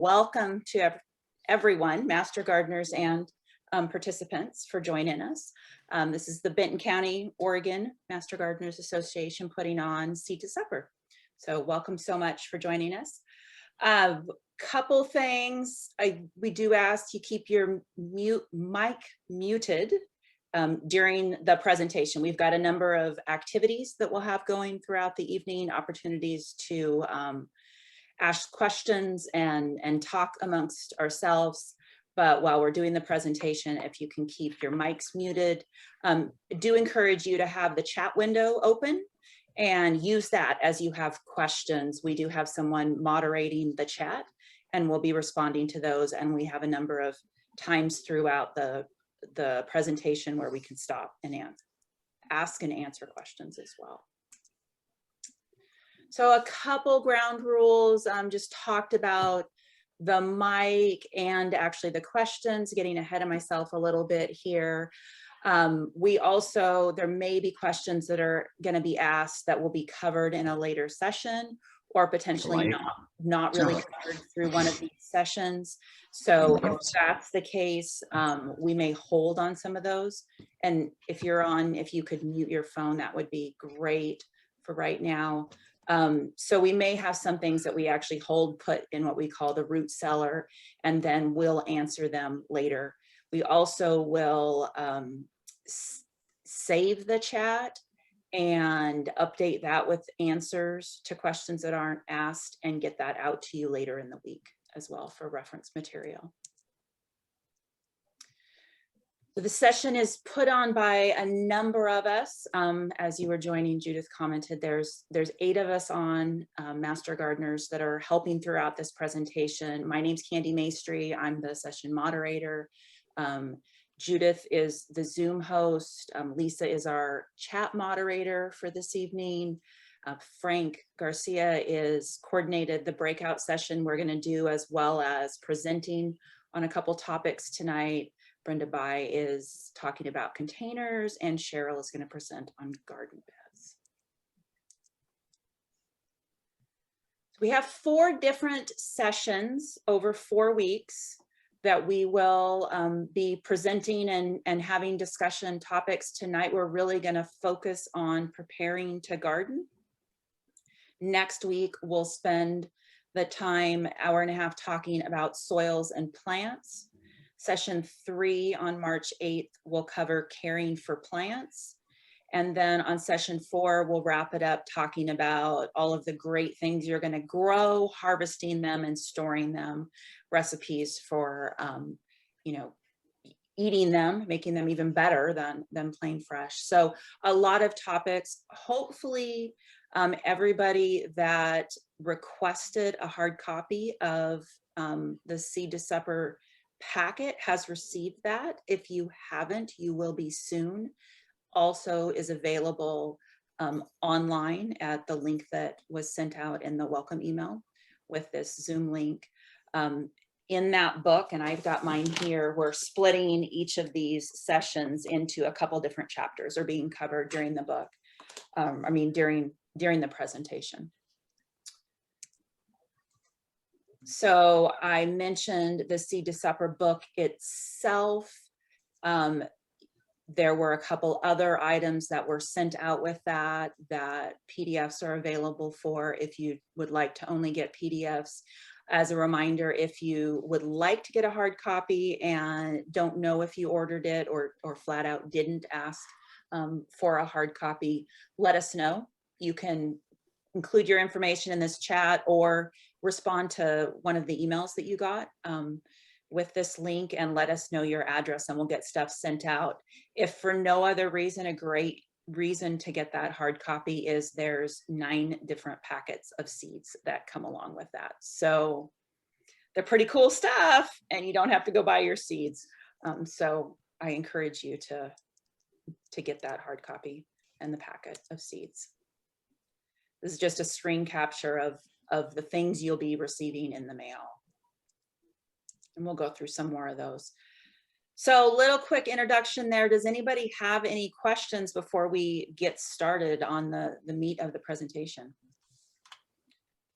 welcome to everyone, Master Gardeners and participants for joining us. This is the Benton County, Oregon Master Gardeners Association putting on Seed to Supper. So welcome so much for joining us. Couple things, we do ask you keep your mic muted during the presentation. We've got a number of activities that we'll have going throughout the evening, opportunities to ask questions and talk amongst ourselves. But while we're doing the presentation, if you can keep your mics muted, do encourage you to have the chat window open and use that as you have questions. We do have someone moderating the chat and we'll be responding to those. And we have a number of times throughout the presentation where we can stop and ask and answer questions as well. So a couple ground rules, just talked about the mic and actually the questions, getting ahead of myself a little bit here. There may be questions that are going to be asked that will be covered in a later session or potentially not really covered through one of these sessions. So if that's the case, we may hold on some of those. And if you could mute your phone, that would be great for right now. So we may have some things that we actually put in what we call the root cellar, and then we'll answer them later. We also will save the chat and update that with answers to questions that aren't asked and get that out to you later in the week as well for reference material. So the session is put on by a number of us. As you were joining, Judith commented, there's 8 of us on Master Gardeners that are helping throughout this presentation. My name's Candy Maestri. I'm the session moderator. Judith is the Zoom host. Lisa is our chat moderator for this evening. Frank Garcia is coordinated the breakout session we're going to do, as well as presenting on a couple topics tonight. Brenda Bai is talking about containers, and Cheryl is going to present on garden beds. We have 4 different sessions over 4 weeks that we will be presenting and having discussion topics. Tonight, we're really going to focus on preparing to garden. Next week, we'll spend the time, hour and a half, talking about soils and plants. Session 3 on March 8th will cover caring for plants. And then on session 4, we'll wrap it up talking about all of the great things you're going to grow, harvesting them and storing them, recipes for, eating them, making them even better than plain fresh. So a lot of topics. Hopefully everybody that requested a hard copy of the Seed to Supper packet has received that. If you haven't, you will be soon. Also is available online at the link that was sent out in the welcome email with this Zoom link. In that book, and I've got mine here, we're splitting each of these sessions into a couple different chapters are being covered during the book. During the presentation. So I mentioned the Seed to Supper book itself. There were a couple other items that were sent out with that PDFs are available for if you would like to only get PDFs. As a reminder, if you would like to get a hard copy and don't know if you ordered it or flat out didn't ask for a hard copy, let us know. You can include your information in this chat or respond to one of the emails that you got with this link and let us know your address and we'll get stuff sent out. If for no other reason, a great reason to get that hard copy is there's 9 different packets of seeds that come along with that. So they're pretty cool stuff and you don't have to go buy your seeds. So I encourage you to get that hard copy and the packet of seeds. This is just a screen capture of the things you'll be receiving in the mail. And we'll go through some more of those. So little quick introduction there. Does anybody have any questions before we get started on the meat of the presentation?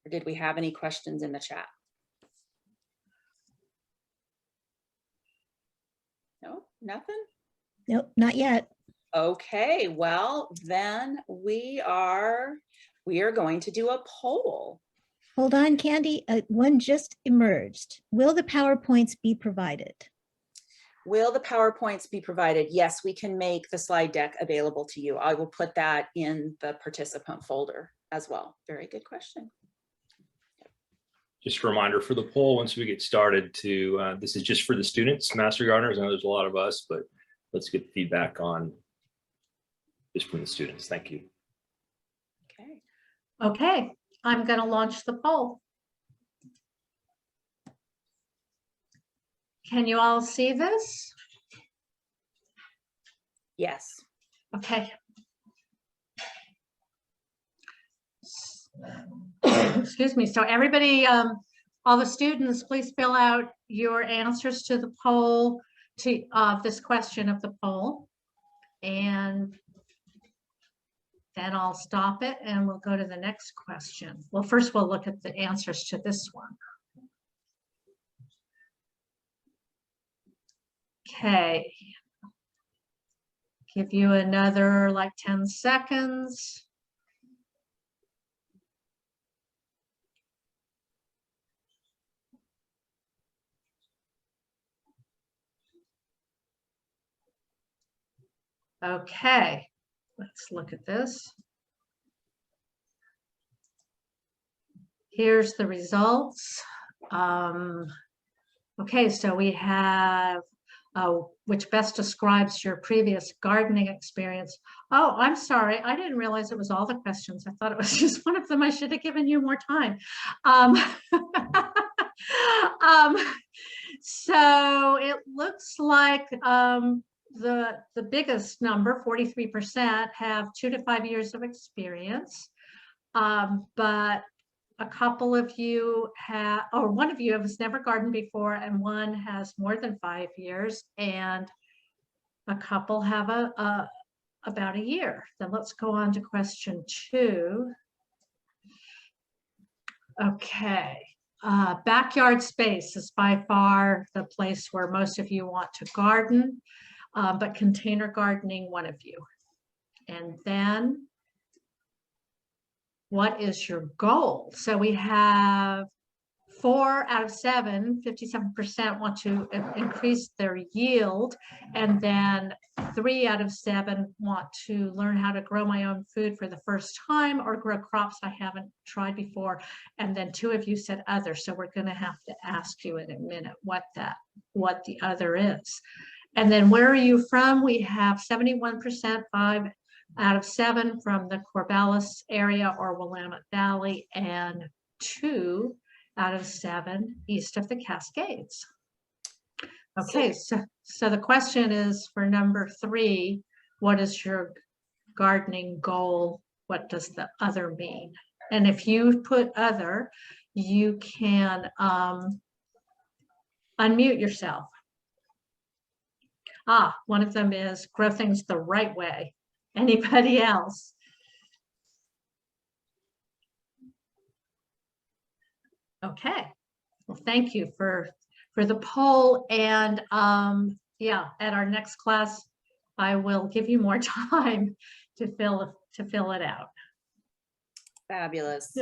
Or did we have any questions in the chat? Nothing? Nope, not yet. Okay, well, then we are going to do a poll. Hold on, Candy. One just emerged. Will the PowerPoints be provided? Will the PowerPoints be provided? Yes, we can make the slide deck available to you. I will put that in the participant folder as well. Very good question. Just a reminder for the poll, once we get started to, this is just for the students, Master Gardeners. I know there's a lot of us, but let's get feedback on just from the students. Thank you. Okay. Okay, I'm going to launch the poll. Can you all see this? Yes. Okay. Excuse me. So everybody, all the students, please fill out your answers to the poll, to this question of the poll. And then I'll stop it and we'll go to the next question. Well, first we'll look at the answers to this one. Okay. Give you another like 10 seconds. Okay, let's look at this. Here's the results. Okay, so we have which best describes your previous gardening experience. Oh, I'm sorry. I didn't realize it was all the questions. I thought it was just one of them. I should have given you more time. So it looks like the biggest number, 43%, have 2 to 5 years of experience. But a couple of you have, or one of you has never gardened before, and one has more than 5 years, and a couple have about a year. Then let's go on to question 2. Okay, backyard space is by far the place where most of you want to garden, but container gardening, one of you. And then what is your goal? So we have 4 out of 7, 57% want to increase their yield. And then 3 out of 7 want to learn how to grow my own food for the first time or grow crops I haven't tried before. And then 2 of you said other. So we're going to have to ask you in a minute what the other is. And then where are you from? We have 71%, 5 out of 7 from the Corvallis area or Willamette Valley, and 2 out of 7 east of the Cascades. Okay, so the question is for number 3, what is your gardening goal? What does the other mean? And if you put other, you can unmute yourself. One of them is grow things the right way. Anybody else? Okay, well, thank you for the poll. And yeah, at our next class, I will give you more time to fill it out. Fabulous.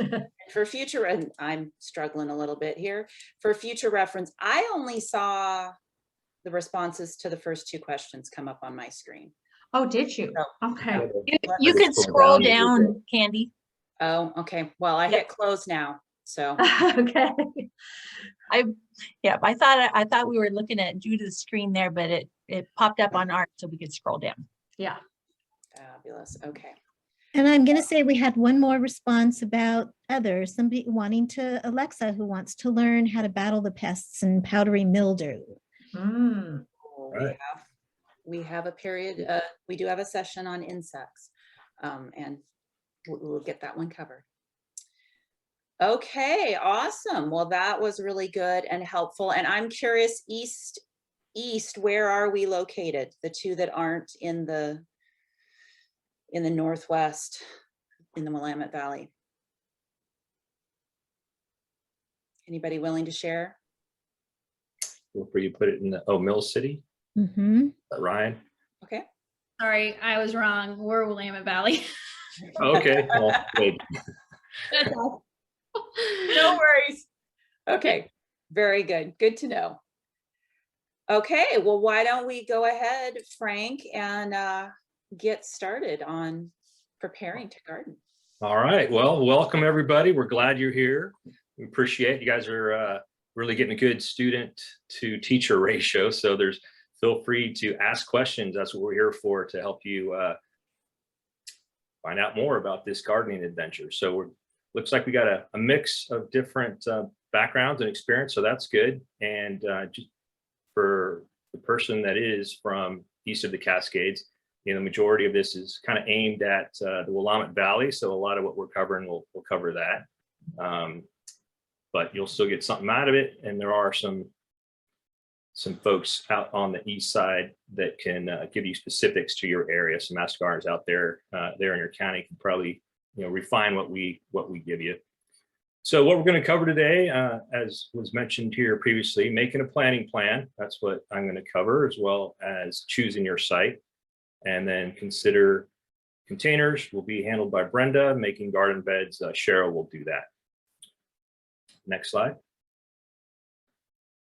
For future, and I'm struggling a little bit here, for future reference, I only saw the responses to the first 2 questions come up on my screen. Oh, did you? Okay. You can scroll down, Candy. Oh, okay. Well, I hit close now, so. Okay. I thought we were looking at Judith's screen there, but it popped up on ours so we could scroll down. Yeah. Fabulous. Okay. And I'm going to say we had one more response about others, somebody wanting to, Alexa, who wants to learn how to battle the pests and powdery mildew. Mm. Right. We have a period, we do have a session on insects, and we'll get that one covered. Okay, awesome. Well, that was really good and helpful. And I'm curious, east, where are we located? The 2 that aren't in the Northwest, in the Willamette Valley. Anybody willing to share? Where you put it in the, Mill City? Mm-hmm. Ryan? Okay. Sorry, I was wrong. We're Willamette Valley. Okay, well, good. No worries. Okay, very good. Good to know. Okay, well, why don't we go ahead, Frank, and get started on preparing to garden. All right, well, welcome everybody. We're glad you're here. We appreciate you guys are really getting a good student to teacher ratio. So feel free to ask questions. That's what we're here for, to help you find out more about this gardening adventure. So looks like we got a mix of different backgrounds and experience, so that's good. And just for the person that is from east of the Cascades, the majority of this is kind of aimed at the Willamette Valley. So a lot of what we're covering, we'll cover that. But you'll still get something out of it. And there are some folks out on the east side that can give you specifics to your area. Some master gardeners out there in your county can probably refine what we give you. So what we're going to cover today, as was mentioned here previously, making a planting plan. That's what I'm going to cover, as well as choosing your site. And then consider containers will be handled by Brenda. Making garden beds, Cheryl will do that. Next slide.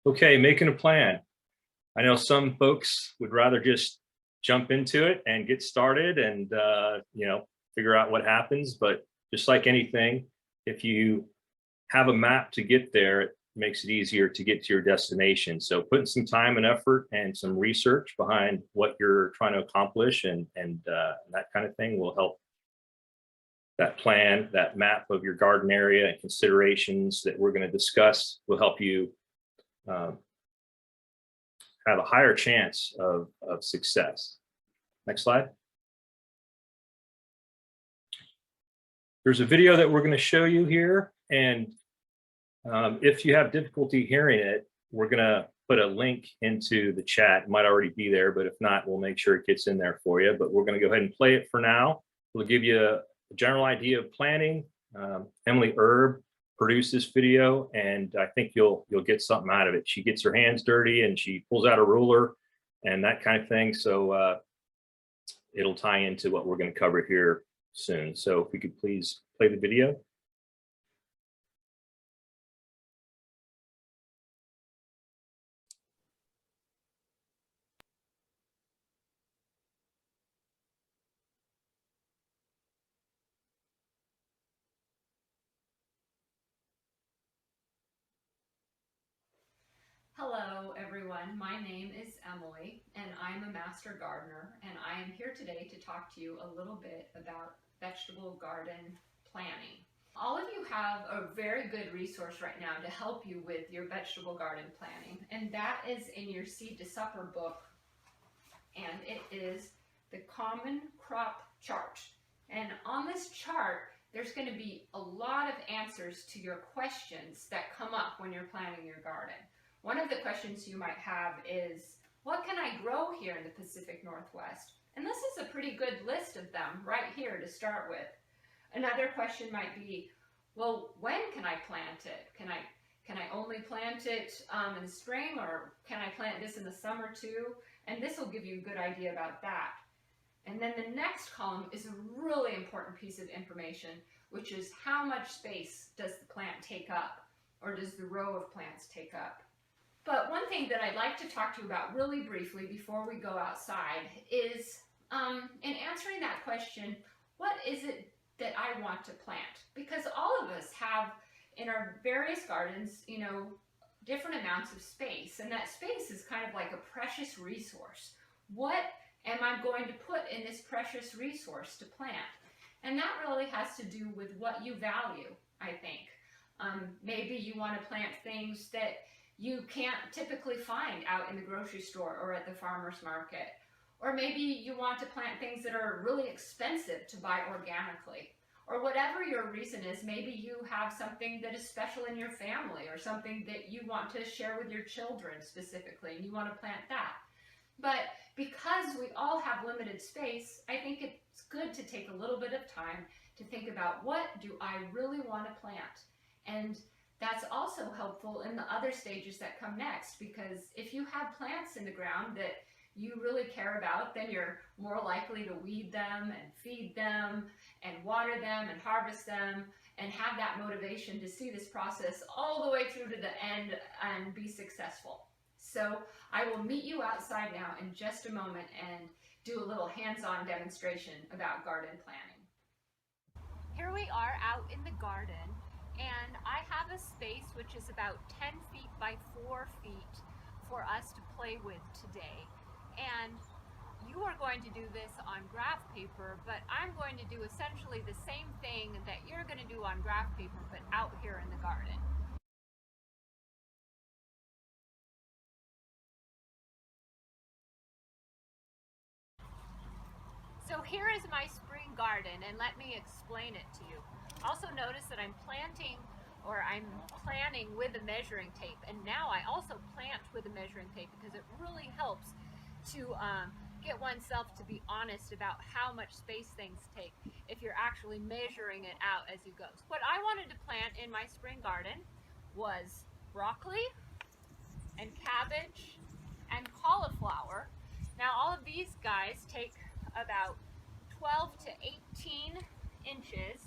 Okay, making a plan. I know some folks would rather just jump into it and get started and figure out what happens. But just like anything, if you have a map to get there, it makes it easier to get to your destination. So putting some time and effort and some research behind what you're trying to accomplish and that kind of thing will help. That plan, that map of your garden area and considerations that we're going to discuss will help you have a higher chance of success. Next slide. There's a video that we're going to show you here, and if you have difficulty hearing it, we're going to put a link into the chat. It might already be there, but if not, we'll make sure it gets in there for you. But we're going to go ahead and play it for now. We'll give you a general idea of planning. Emily Erb produced this video, and I think you'll get something out of it. She gets her hands dirty and she pulls out a ruler and that kind of thing. So it'll tie into what we're going to cover here soon. So if we could please play the video. Hello everyone, my name is Emily and I'm a master gardener, and I am here today to talk to you a little bit about vegetable garden planning. All of you have a very good resource right now to help you with your vegetable garden planning, and that is in your Seed to Supper book, and it is the Common Crop Chart. And on this chart there's going to be a lot of answers to your questions that come up when you're planning your garden. One of the questions you might have is, what can I grow here in the Pacific Northwest? And this is a pretty good list of them right here to start with. Another question might be, well, when can I plant it? Can I only plant it in the spring, or can I plant this in the summer too? And this will give you a good idea about that. And then the next column is a really important piece of information, which is how much space does the plant take up, or does the row of plants take up? But one thing that I'd like to talk to you about really briefly before we go outside is, in answering that question, what is it that I want to plant? Because all of us have in our various gardens, different amounts of space, and that space is kind of like a precious resource. What am I going to put in this precious resource to plant? And that really has to do with what you value, I think. Maybe you want to plant things that you can't typically find out in the grocery store or at the farmer's market. Or maybe you want to plant things that are really expensive to buy organically. Or whatever your reason is, maybe you have something that is special in your family, or something that you want to share with your children specifically, and you want to plant that. But because we all have limited space, I think it's good to take a little bit of time to think about, what do I really want to plant? And that's also helpful in the other stages that come next, because if you have plants in the ground that you really care about, then you're more likely to weed them and feed them and water them and harvest them and have that motivation to see this process all the way through to the end and be successful. So I will meet you outside now in just a moment and do a little hands-on demonstration about garden planning. Here we are out in the garden, and I have a space which is about 10 feet by 4 feet for us to play with today. And you are going to do this on graph paper, but I'm going to do essentially the same thing that you're going to do on graph paper, but out here in the garden. So here is my spring garden, and let me explain it to you. Also notice that I'm planning with a measuring tape, and now I also plant with a measuring tape because it really helps to get oneself to be honest about how much space things take if you're actually measuring it out as you go. What I wanted to plant in my spring garden was broccoli and cabbage and cauliflower. Now all of these guys take about 12 to 18 inches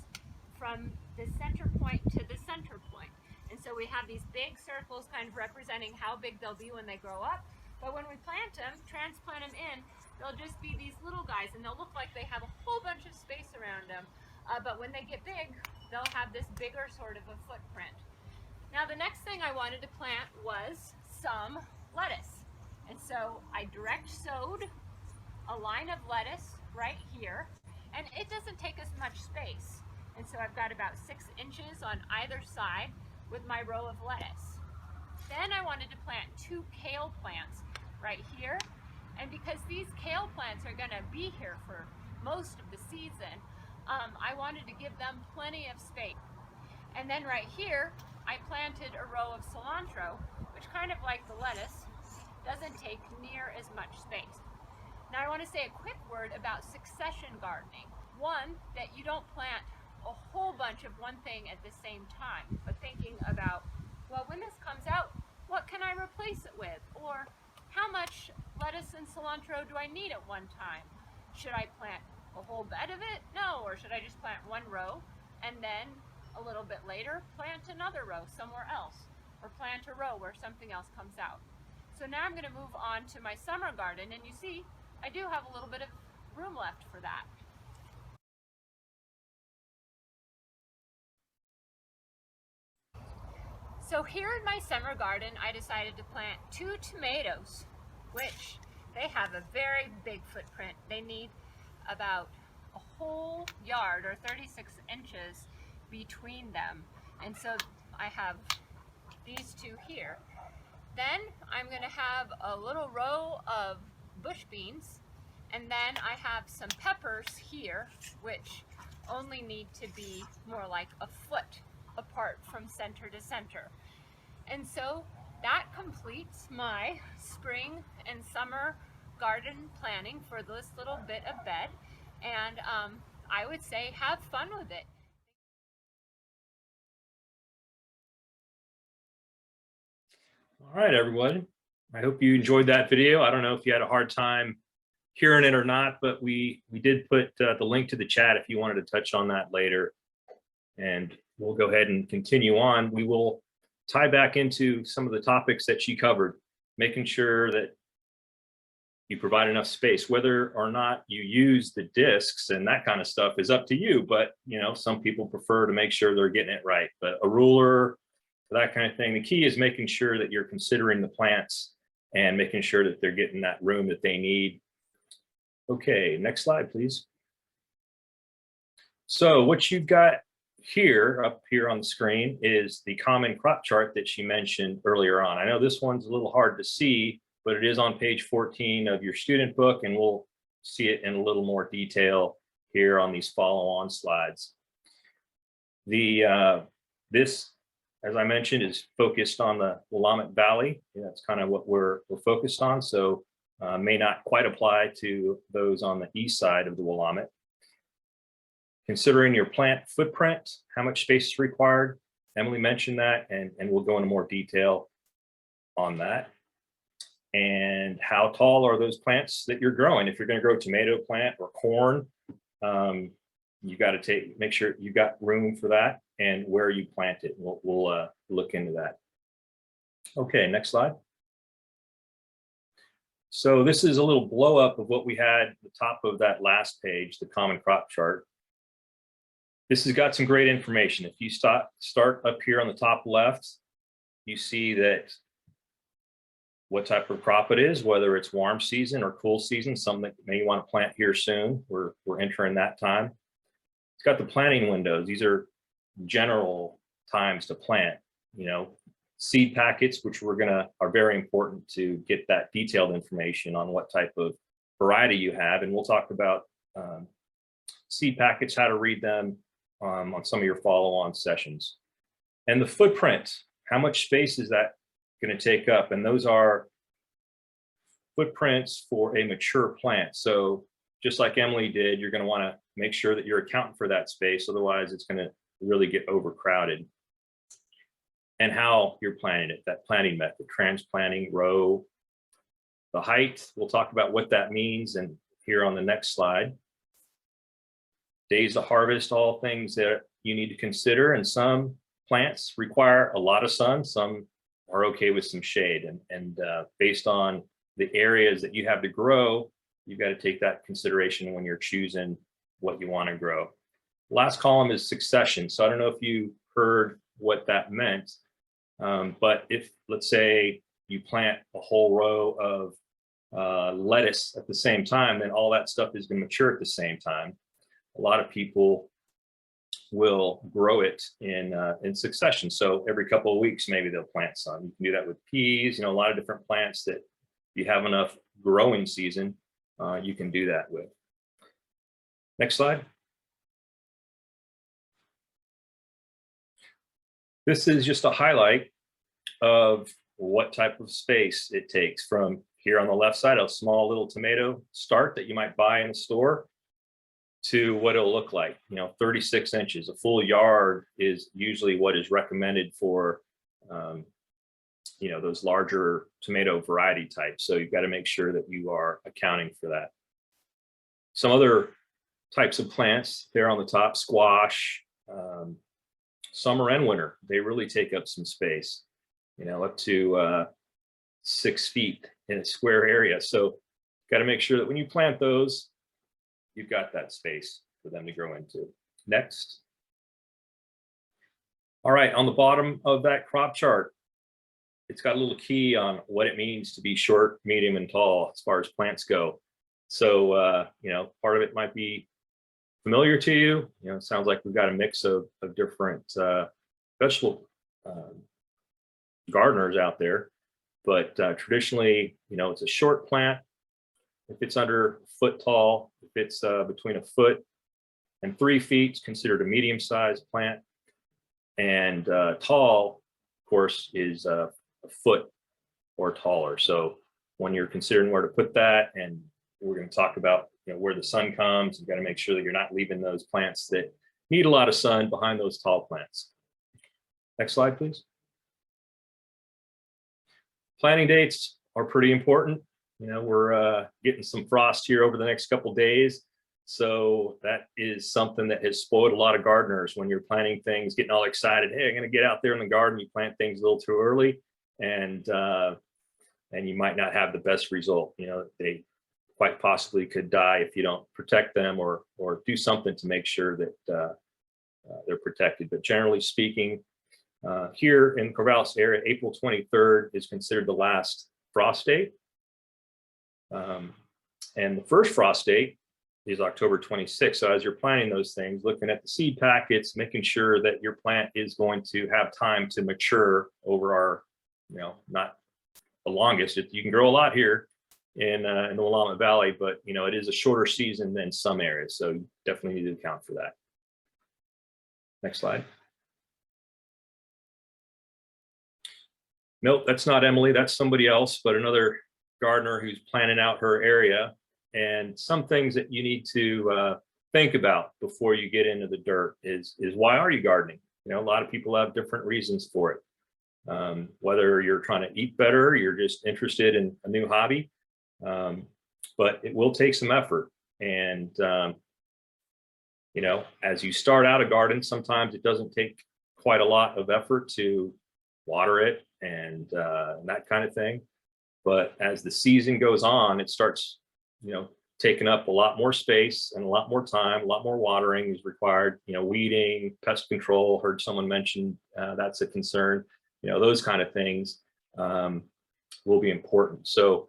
from the center point to the center point. And so we have these big circles kind of representing how big they'll be when they grow up. But when we plant them, transplant them in, they'll just be these little guys, and they'll look like they have a whole bunch of space around them. But when they get big, they'll have this bigger sort of a footprint. Now the next thing I wanted to plant was some lettuce. And so I direct sowed a line of lettuce right here, and it doesn't take as much space. And so I've got about 6 inches on either side with my row of lettuce. Then I wanted to plant 2 kale plants right here, and because these kale plants are going to be here for most of the season, I wanted to give them plenty of space. And then right here I planted a row of cilantro, which, kind of like the lettuce, doesn't take near as much space. Now I want to say a quick word about succession gardening. One, that you don't plant a whole bunch of one thing at the same time, but thinking about, well, when this comes out, what can I replace it with? Or how much lettuce and cilantro do I need at one time? Should I plant a whole bed of it? No. Or should I just plant one row and then a little bit later plant another row somewhere else, or plant a row where something else comes out? So now I'm going to move on to my summer garden, and you see I do have a little bit of room left for that. So here in my summer garden, I decided to plant 2 tomatoes, which they have a very big footprint. They need about a whole yard, or 36 inches, between them. And so I have these 2 here. Then I'm going to have a little row of bush beans, and then I have some peppers here, which only need to be more like a foot apart from center to center. And so that completes my spring and summer garden planning for this little bit of bed, and I would say have fun with it. All right, everyone. I hope you enjoyed that video. I don't know if you had a hard time hearing it or not, but we did put the link to the chat if you wanted to touch on that later. And we'll go ahead and continue on. We will tie back into some of the topics that she covered, making sure that you provide enough space. Whether or not you use the discs and that kind of stuff is up to you, but you know, some people prefer to make sure they're getting it right. But a ruler, that kind of thing, the key is making sure that you're considering the plants and making sure that they're getting that room that they need. Okay, next slide, please. So what you've got here, up here on the screen, is the common crop chart that she mentioned earlier on. I know this one's a little hard to see, but it is on page 14 of your student book, and we'll see it in a little more detail here on these follow-on slides. This, as I mentioned, is focused on the Willamette Valley. That's kind of what we're focused on, so may not quite apply to those on the east side of the Willamette. Considering your plant footprint, how much space is required. Emily mentioned that, and we'll go into more detail on that. and how tall are those plants that you're growing. If you're going to grow a tomato plant or corn, you got to make sure you got room for that and where you plant it. We'll look into that. Okay, next slide. So this is a little blow up of what we had at the top of that last page, the common crop chart. This has got some great information. If you start up here on the top left, you see that what type of crop it is, whether it's warm season or cool season, some that may want to plant here soon. We're entering that time. It's got the planting windows. These are general times to plant, you know, seed packets, which are very important to get that detailed information on what type of variety you have. And we'll talk about seed packets, how to read them on some of your follow-on sessions. And the footprint, how much space is that going to take up? And those are footprints for a mature plant. So just like Emily did, you're going to want to make sure that you're accounting for that space. Otherwise, it's going to really get overcrowded. And how you're planting it, that planting method, transplanting, row, the height. We'll talk about what that means and here on the next slide. Days to harvest, all things that you need to consider. And some plants require a lot of sun, some are okay with some shade. And based on the areas that you have to grow, you've got to take that consideration when you're choosing what you want to grow. Last column is succession. So I don't know if you heard what that meant. But if, let's say, you plant a whole row of lettuce at the same time, then all that stuff is going to mature at the same time. A lot of people will grow it in succession. So every couple of weeks, maybe they'll plant some. You can do that with peas, you know, a lot of different plants that you have enough growing season, you can do that with. Next slide. This is just a highlight of what type of space it takes from here on the left side, a small little tomato start that you might buy in the store, to what it'll look like. You know, 36 inches, a full yard is usually what is recommended for, you know, those larger tomato variety types. So you've got to make sure that you are accounting for that. Some other types of plants there on the top, squash, summer and winter, they really take up some space, you know, up to 6 feet in a square area. So got to make sure that when you plant those, you've got that space for them to grow into. Next. All right, on the bottom of that crop chart, it's got a little key on what it means to be short, medium, and tall as far as plants go. So, you know, part of it might be familiar to you. You know, it sounds like we've got a mix of different vegetable gardeners out there, but traditionally, you know, it's a short plant. If it's under a foot tall, if it's between a foot and 3 feet, it's considered a medium-sized plant. And tall, of course, is a foot or taller. So when you're considering where to put that, and we're going to talk about, you know, where the sun comes, you've got to make sure that you're not leaving those plants that need a lot of sun behind those tall plants. Next slide, please. Planting dates are pretty important. You know, we're getting some frost here over the next couple days. So that is something that has spoiled a lot of gardeners when you're planting things, getting all excited. Hey, I'm going to get out there in the garden. You plant things a little too early, and you might not have the best result. You know, they quite possibly could die if you don't protect them or do something to make sure that they're protected. But generally speaking, here in Corvallis area, April 23rd is considered the last frost date. And the first frost date is October 26th. So as you're planting those things, looking at the seed packets, making sure that your plant is going to have time to mature over our, you know, not the longest. You can grow a lot here in the Willamette Valley, but, you know, it is a shorter season than some areas. So you definitely need to account for that. Next slide. Nope, that's not Emily. That's somebody else, but another gardener who's planning out her area. And some things that you need to think about before you get into the dirt is why are you gardening? You know, a lot of people have different reasons for it. whether you're trying to eat better, you're just interested in a new hobby. But it will take some effort. And, you know, as you start out a garden, sometimes it doesn't take quite a lot of effort to water it and that kind of thing. But as the season goes on, it starts, you know, taking up a lot more space and a lot more time, a lot more watering is required, you know, weeding, pest control, heard someone mention that's a concern, you know, those kind of things will be important. So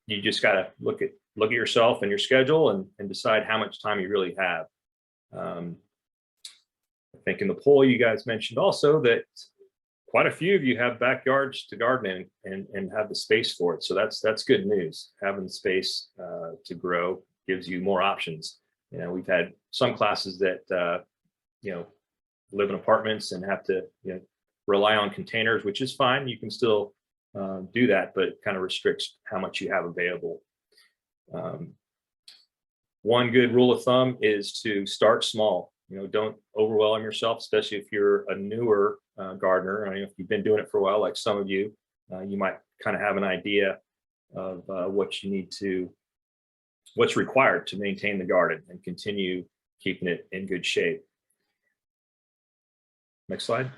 you just got to look at yourself and your schedule and decide how much time you really have. I think in the poll you guys mentioned also that quite a few of you have backyards to garden in and have the space for it. So that's good news. Having the space to grow gives you more options. You know, we've had some classes that you know, live in apartments and have to, you know, rely on containers, which is fine. You can still do that, but it kind of restricts how much you have available. One good rule of thumb is to start small. You know, don't overwhelm yourself, especially if you're a newer gardener. I mean, if you've been doing it for a while, like some of you, you might kind of have an idea of what you need to, what's required to maintain the garden and continue keeping it in good shape. Next slide.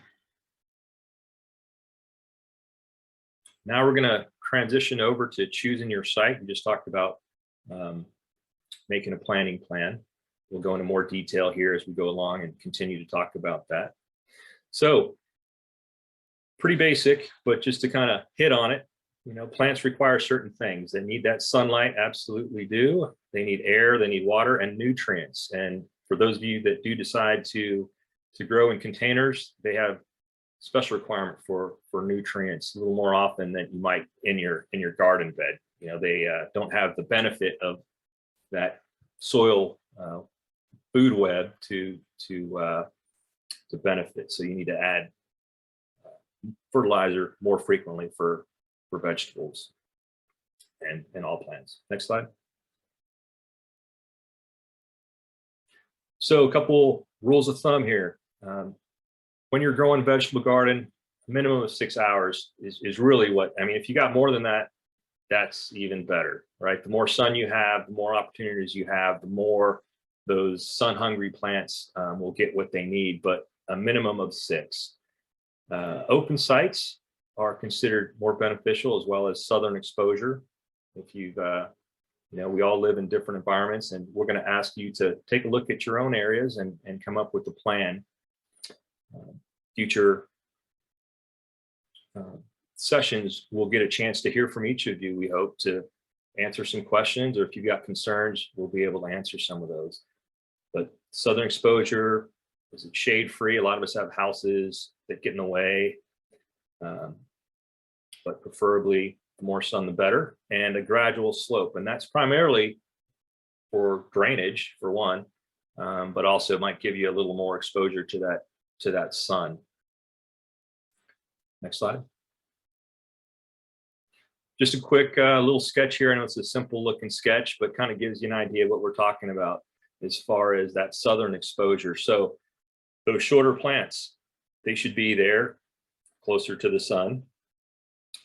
Now we're going to transition over to choosing your site. We just talked about making a planning plan. We'll go into more detail here as we go along and continue to talk about that. So pretty basic, but just to kind of hit on it, you know, plants require certain things. They need that sunlight, absolutely do. They need air, they need water and nutrients. And for those of you that do decide to grow in containers, they have special requirement for nutrients a little more often than you might in your garden bed. You know, they don't have the benefit of that soil food web to benefit. So you need to add fertilizer more frequently for vegetables and all plants. Next slide. So a couple rules of thumb here. When you're growing a vegetable garden, a minimum of 6 hours is really what, I mean, if you got more than that, that's even better, right? The more sun you have, the more opportunities you have, the more those sun hungry plants will get what they need, but a minimum of 6. Open sites are considered more beneficial, as well as southern exposure. If you've, you know, we all live in different environments, and we're going to ask you to take a look at your own areas and come up with a plan. Future sessions, we'll get a chance to hear from each of you. We hope to answer some questions, or if you've got concerns, we'll be able to answer some of those. But southern exposure, is it shade free? A lot of us have houses that get in the way, but preferably the more sun, the better, and a gradual slope. And that's primarily for drainage, for one, but also might give you a little more exposure to that sun. Next slide. Just a quick little sketch here. I know it's a simple looking sketch, but kind of gives you an idea of what we're talking about as far as that southern exposure. So those shorter plants, they should be there closer to the sun.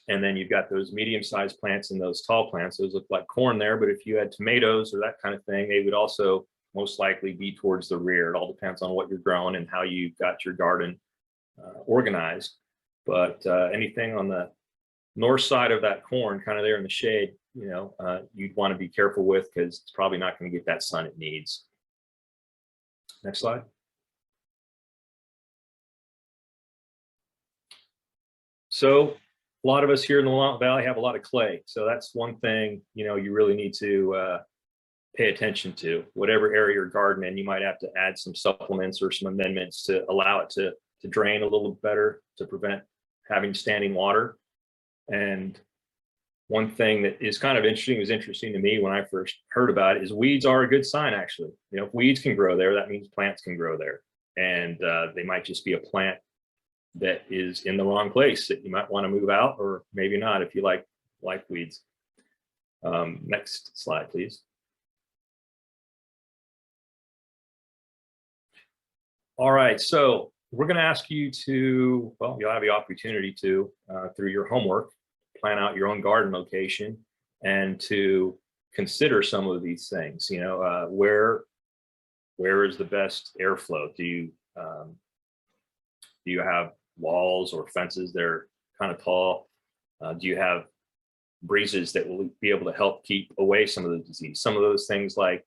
And then you've got those medium-sized plants and those tall plants. Those look like corn there, but if you had tomatoes or that kind of thing, they would also most likely be towards the rear. It all depends on what you're growing and how you got your garden organized. But anything on the north side of that corn, kind of there in the shade, you know, you'd want to be careful with, because it's probably not going to get that sun it needs. Next slide. So a lot of us here in the Willamette Valley have a lot of clay. So that's one thing, you know, you really need to pay attention to. Whatever area you're gardening, you might have to add some supplements or some amendments to allow it to drain a little better, to prevent having standing water. And one thing that is kind of interesting, was interesting to me when I first heard about it, is weeds are a good sign, actually. You know, if weeds can grow there, that means plants can grow there. And they might just be a plant that is in the wrong place that you might want to move out, or maybe not if you like weeds. Next slide, please. All right, so we're going to ask you to, well, you'll have the opportunity to, through your homework, plan out your own garden location and to consider some of these things. You know, where is the best airflow? Do you have walls or fences that are kind of tall? Do you have breezes that will be able to help keep away some of the disease? Some of those things like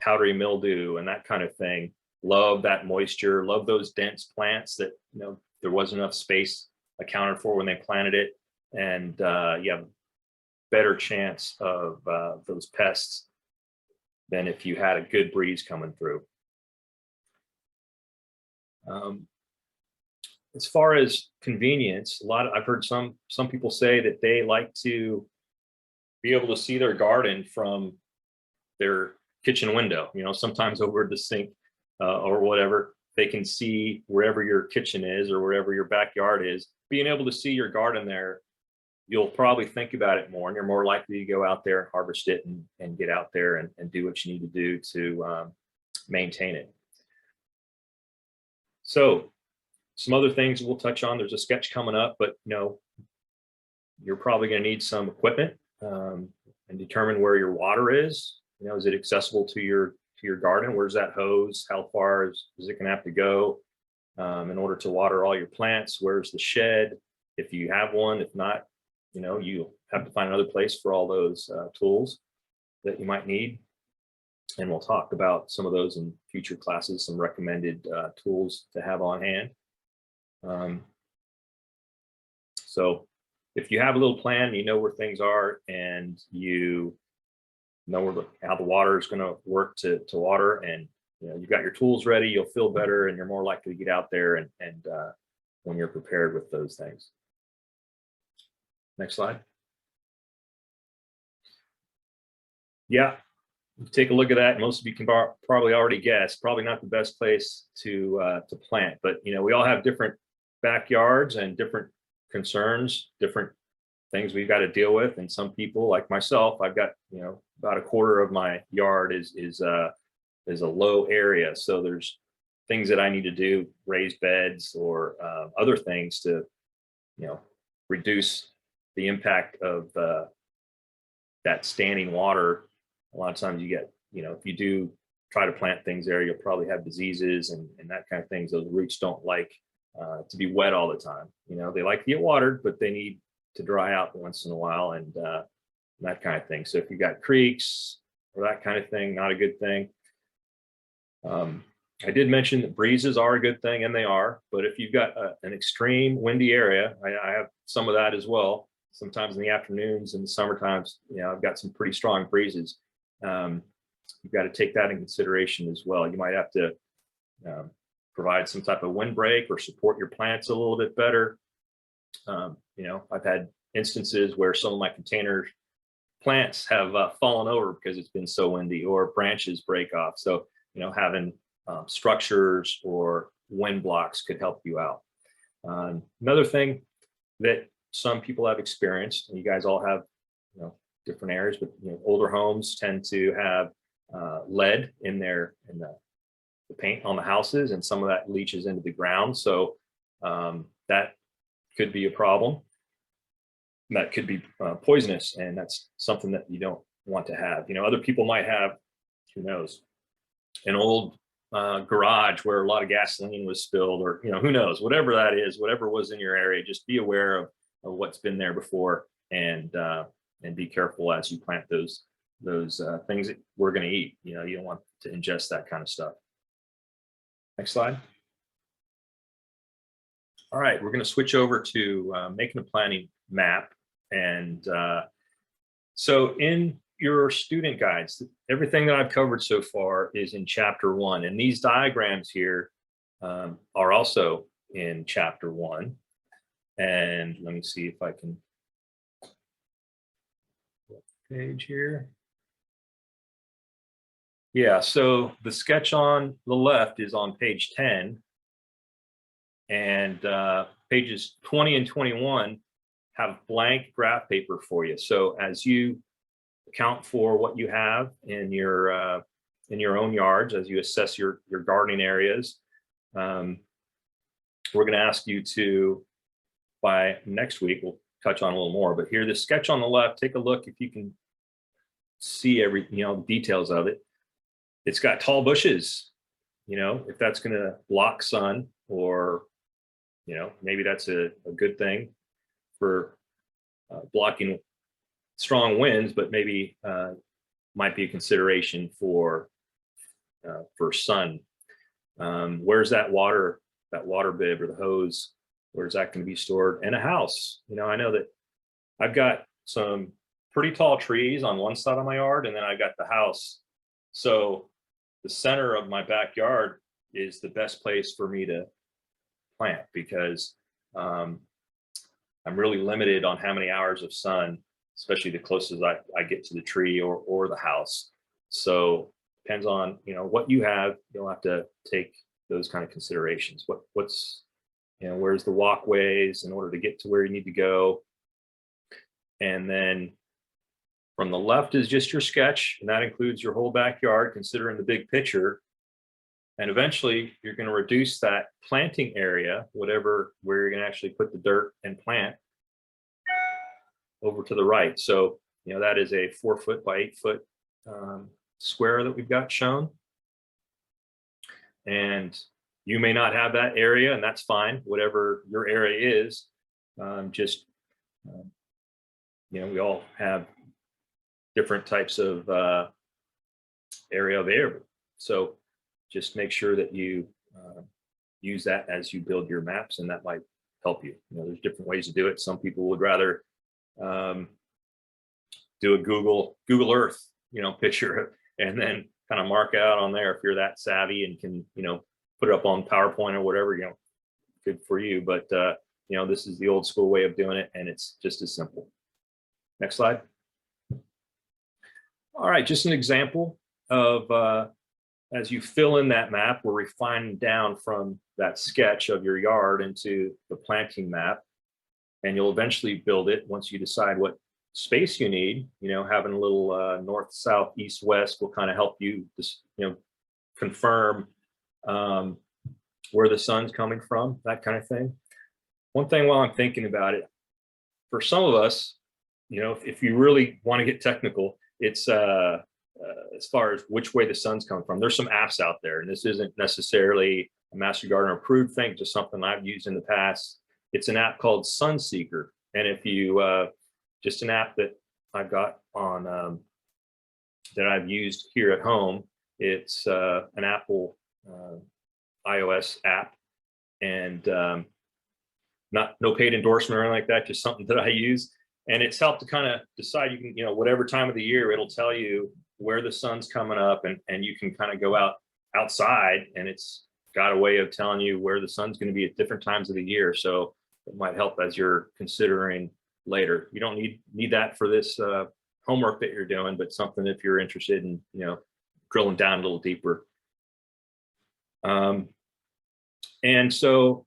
powdery mildew and that kind of thing. Love that moisture, love those dense plants that, you know, there wasn't enough space accounted for when they planted it. And you have a better chance of those pests than if you had a good breeze coming through. As far as convenience, I've heard some people say that they like to be able to see their garden from their kitchen window. You know, sometimes over the sink or whatever, they can see wherever your kitchen is or wherever your backyard is. Being able to see your garden there, you'll probably think about it more, and you're more likely to go out there and harvest it and get out there and do what you need to do to maintain it. So some other things we'll touch on. There's a sketch coming up, but you know, you're probably going to need some equipment and determine where your water is. You know, is it accessible to your garden? Where's that hose? How far is it going to have to go in order to water all your plants? Where's the shed, if you have one? If not, you know, you have to find another place for all those tools that you might need. And we'll talk about some of those in future classes, some recommended tools to have on hand. So if you have a little plan, you know where things are, and you know how the water is going to work to water, and you know you've got your tools ready, you'll feel better, and you're more likely to get out there and when you're prepared with those things. Next slide. Yeah, take a look at that. Most of you can probably already guess. Probably not the best place to plant, but you know we all have different backyards and different concerns, different things we've got to deal with. And some people, like myself, I've got, you know, about a quarter of my yard is a low area, so there's things that I need to do, raised beds or other things to, you know, reduce the impact of that standing water. A lot of times you get, you know, if you do try to plant things there, you'll probably have diseases and that kind of things. Those roots don't like to be wet all the time. You know, they like to get watered, but they need to dry out once in a while and that kind of thing. So if you got creeks or that kind of thing, not a good thing. I did mention that breezes are a good thing, and they are, but if you've got an extreme windy area, I have some of that as well. Sometimes in the afternoons and the summer times, you know, I've got some pretty strong breezes. You've got to take that in consideration as well. You might have to provide some type of windbreak or support your plants a little bit better. You know, I've had instances where some of my container plants have fallen over because it's been so windy, or branches break off. So, you know, having structures or wind blocks could help you out. Another thing that some people have experienced, and you guys all have, you know, different areas, but you know, older homes tend to have lead in the paint on the houses, and some of that leaches into the ground. So that could be a problem. That could be poisonous, and that's something that you don't want to have. You know, other people might have, who knows, an old garage where a lot of gasoline was spilled, or, you know, who knows, whatever that is, whatever was in your area, just be aware of what's been there before, and be careful as you plant those things that we're going to eat. You know, you don't want to ingest that kind of stuff. Next slide. All right, we're going to switch over to making a planning map. And so in your student guides, everything that I've covered so far is in chapter 1. And these diagrams here are also in chapter 1. And let me see if I can page here. Yeah, so the sketch on the left is on page 10, and pages 20 and 21 have blank graph paper for you. So as you account for what you have in your own yards, as you assess your gardening areas, we're going to ask you to, by next week, we'll touch on a little more, but here, the sketch on the left, take a look if you can see every, details of it. It's got tall bushes, if that's going to block sun, or, maybe that's a good thing for blocking strong winds, but maybe might be a consideration for sun. Where's that water bib or the hose? Where's that going to be stored? And a house. I know that I've got some pretty tall trees on one side of my yard, and then I got the house. So the center of my backyard is the best place for me to plant, because I'm really limited on how many hours of sun, especially the closest I get to the tree or the house. So depends on, what you have. You'll have to take those kind of considerations. What's, where's the walkways in order to get to where you need to go. And then from the left is just your sketch, and that includes your whole backyard, considering the big picture. And eventually you're going to reduce that planting area, where you're going to actually put the dirt and plant, over to the right. So, that is a 4 foot by 8 foot square that we've got shown. And you may not have that area, and that's fine, whatever your area is. We all have different types of area available. So just make sure that you use that as you build your maps, and that might help you. There's different ways to do it. Some people would rather do a Google Earth, picture, and then kind of mark out on there if you're that savvy and can, put it up on PowerPoint or whatever, good for you. But, this is the old school way of doing it, and it's just as simple. Next slide. All right, just an example of as you fill in that map, we're refining down from that sketch of your yard into the planting map, and you'll eventually build it once you decide what space you need. Having a little north, south, east, west will kind of help you just, confirm where the sun's coming from, that kind of thing. One thing while I'm thinking about it, for some of us, if you really want to get technical, it's as far as which way the sun's coming from. There's some apps out there, and this isn't necessarily a Master Gardener approved thing, just something I've used in the past. It's an app called Sunseeker, and if you just an app that I've got on that I've used here at home. It's an Apple iOS app, and no paid endorsement or anything like that, just something that I use. And it's helped to kind of decide, you can, whatever time of the year, it'll tell you where the sun's coming up, and you can kind of go outside, and it's got a way of telling you where the sun's going to be at different times of the year. So it might help as you're considering later. You don't need that for this homework that you're doing, but something if you're interested in, drilling down a little deeper. And so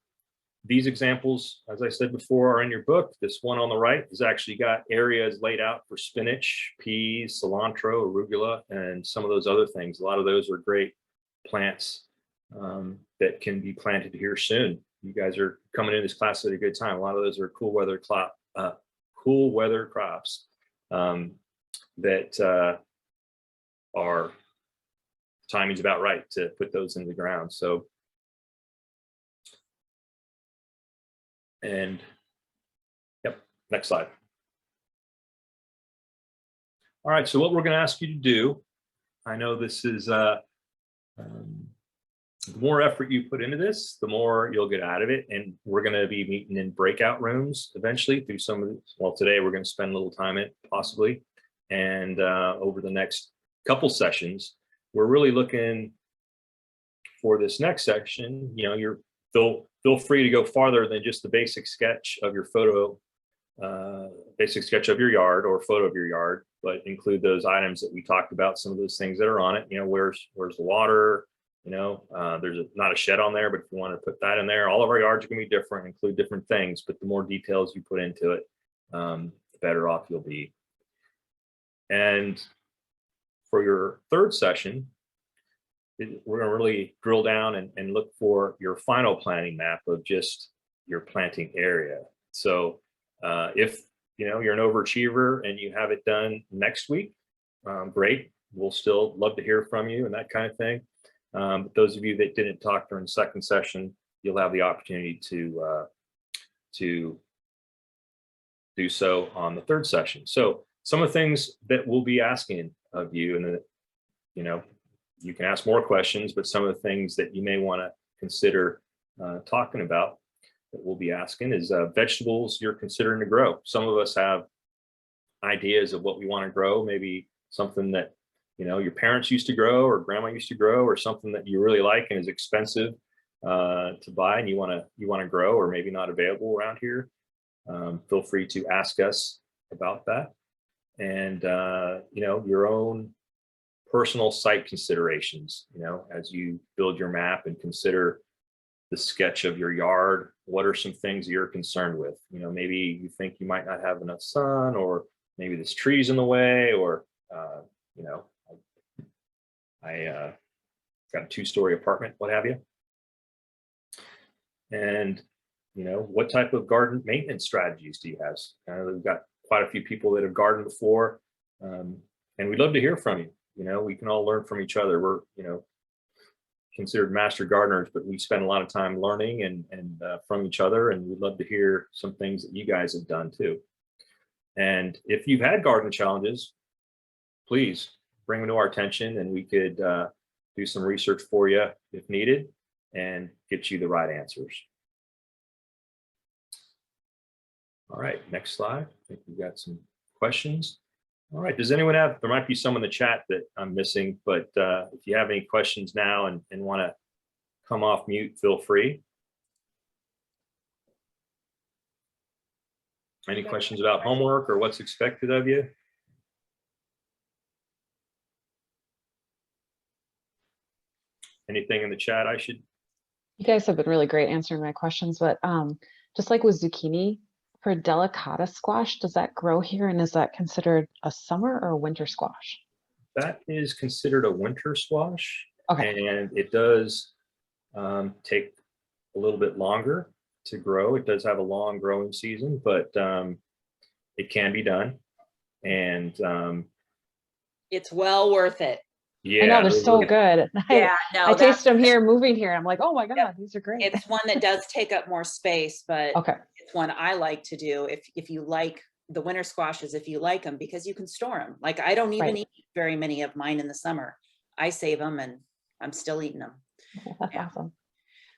these examples, as I said before, are in your book. This one on the right has actually got areas laid out for spinach, peas, cilantro, arugula, and some of those other things. A lot of those are great plants that can be planted here soon. You guys are coming into this class at a good time. A lot of those are cool weather crops that are, timing's about right to put those in the ground. So, and yep, next slide. All right, so what we're going to ask you to do, I know this is the more effort you put into this, the more you'll get out of it. And we're going to be meeting in breakout rooms eventually through some of this. Well, today we're going to spend a little time in it possibly. And over the next couple sessions, we're really looking for this next section. Feel free to go farther than just the basic sketch of your basic sketch of your yard or photo of your yard, but include those items that we talked about, some of those things that are on it. Where's the water? There's not a shed on there, but if you want to put that in there, all of our yards are going to be different, include different things, but the more details you put into it, the better off you'll be. And for your third session, we're gonna really drill down and look for your final planting map of just your planting area. So if you're an overachiever and you have it done next week, great. We'll still love to hear from you and that kind of thing. But those of you that didn't talk during the second session, you'll have the opportunity to do so on the third session. So some of the things that we'll be asking of you, and you can ask more questions, but some of the things that you may want to consider talking about that we'll be asking is vegetables you're considering to grow. Some of us have ideas of what we want to grow, maybe something that your parents used to grow or grandma used to grow, or something that you really like and is expensive to buy and you want to grow, or maybe not available around here. Feel free to ask us about that, and your own personal site considerations. As you build your map and consider the sketch of your yard, what are some things you're concerned with? Maybe you think you might not have enough sun, or maybe this tree's in the way, or I got a 2-story apartment, what have you. And what type of garden maintenance strategies do you have? We've got quite a few people that have gardened before, and we'd love to hear from you. We can all learn from each other. We're considered master gardeners, but we spend a lot of time learning and from each other, and we'd love to hear some things that you guys have done too. And if you've had garden challenges, please bring them to our attention, and we could do some research for you if needed and get you the right answers. All right, next slide. I think we've got some questions. All right, does anyone have, there might be some in the chat that I'm missing, but if you have any questions now and want to come off mute, feel free. Any questions about homework or what's expected of you? Anything in the chat I should? You guys have been really great answering my questions, but just like with zucchini, for Delicata squash, does that grow here, and is that considered a summer or a winter squash? That is considered a winter squash. Okay. And it does take a little bit longer to grow. It does have a long growing season, but it can be done. And It's well worth it. yeah, I know they're so good. Yeah, no, I taste them here moving here. I'm like, oh my God, these are great. it's one that does take up more space, but Okay. it's one I like to do if you like the winter squashes, if you like them, because you can store them. Like I don't even Right. eat very many of mine in the summer. I save them and I'm still eating them. That's Yeah. awesome.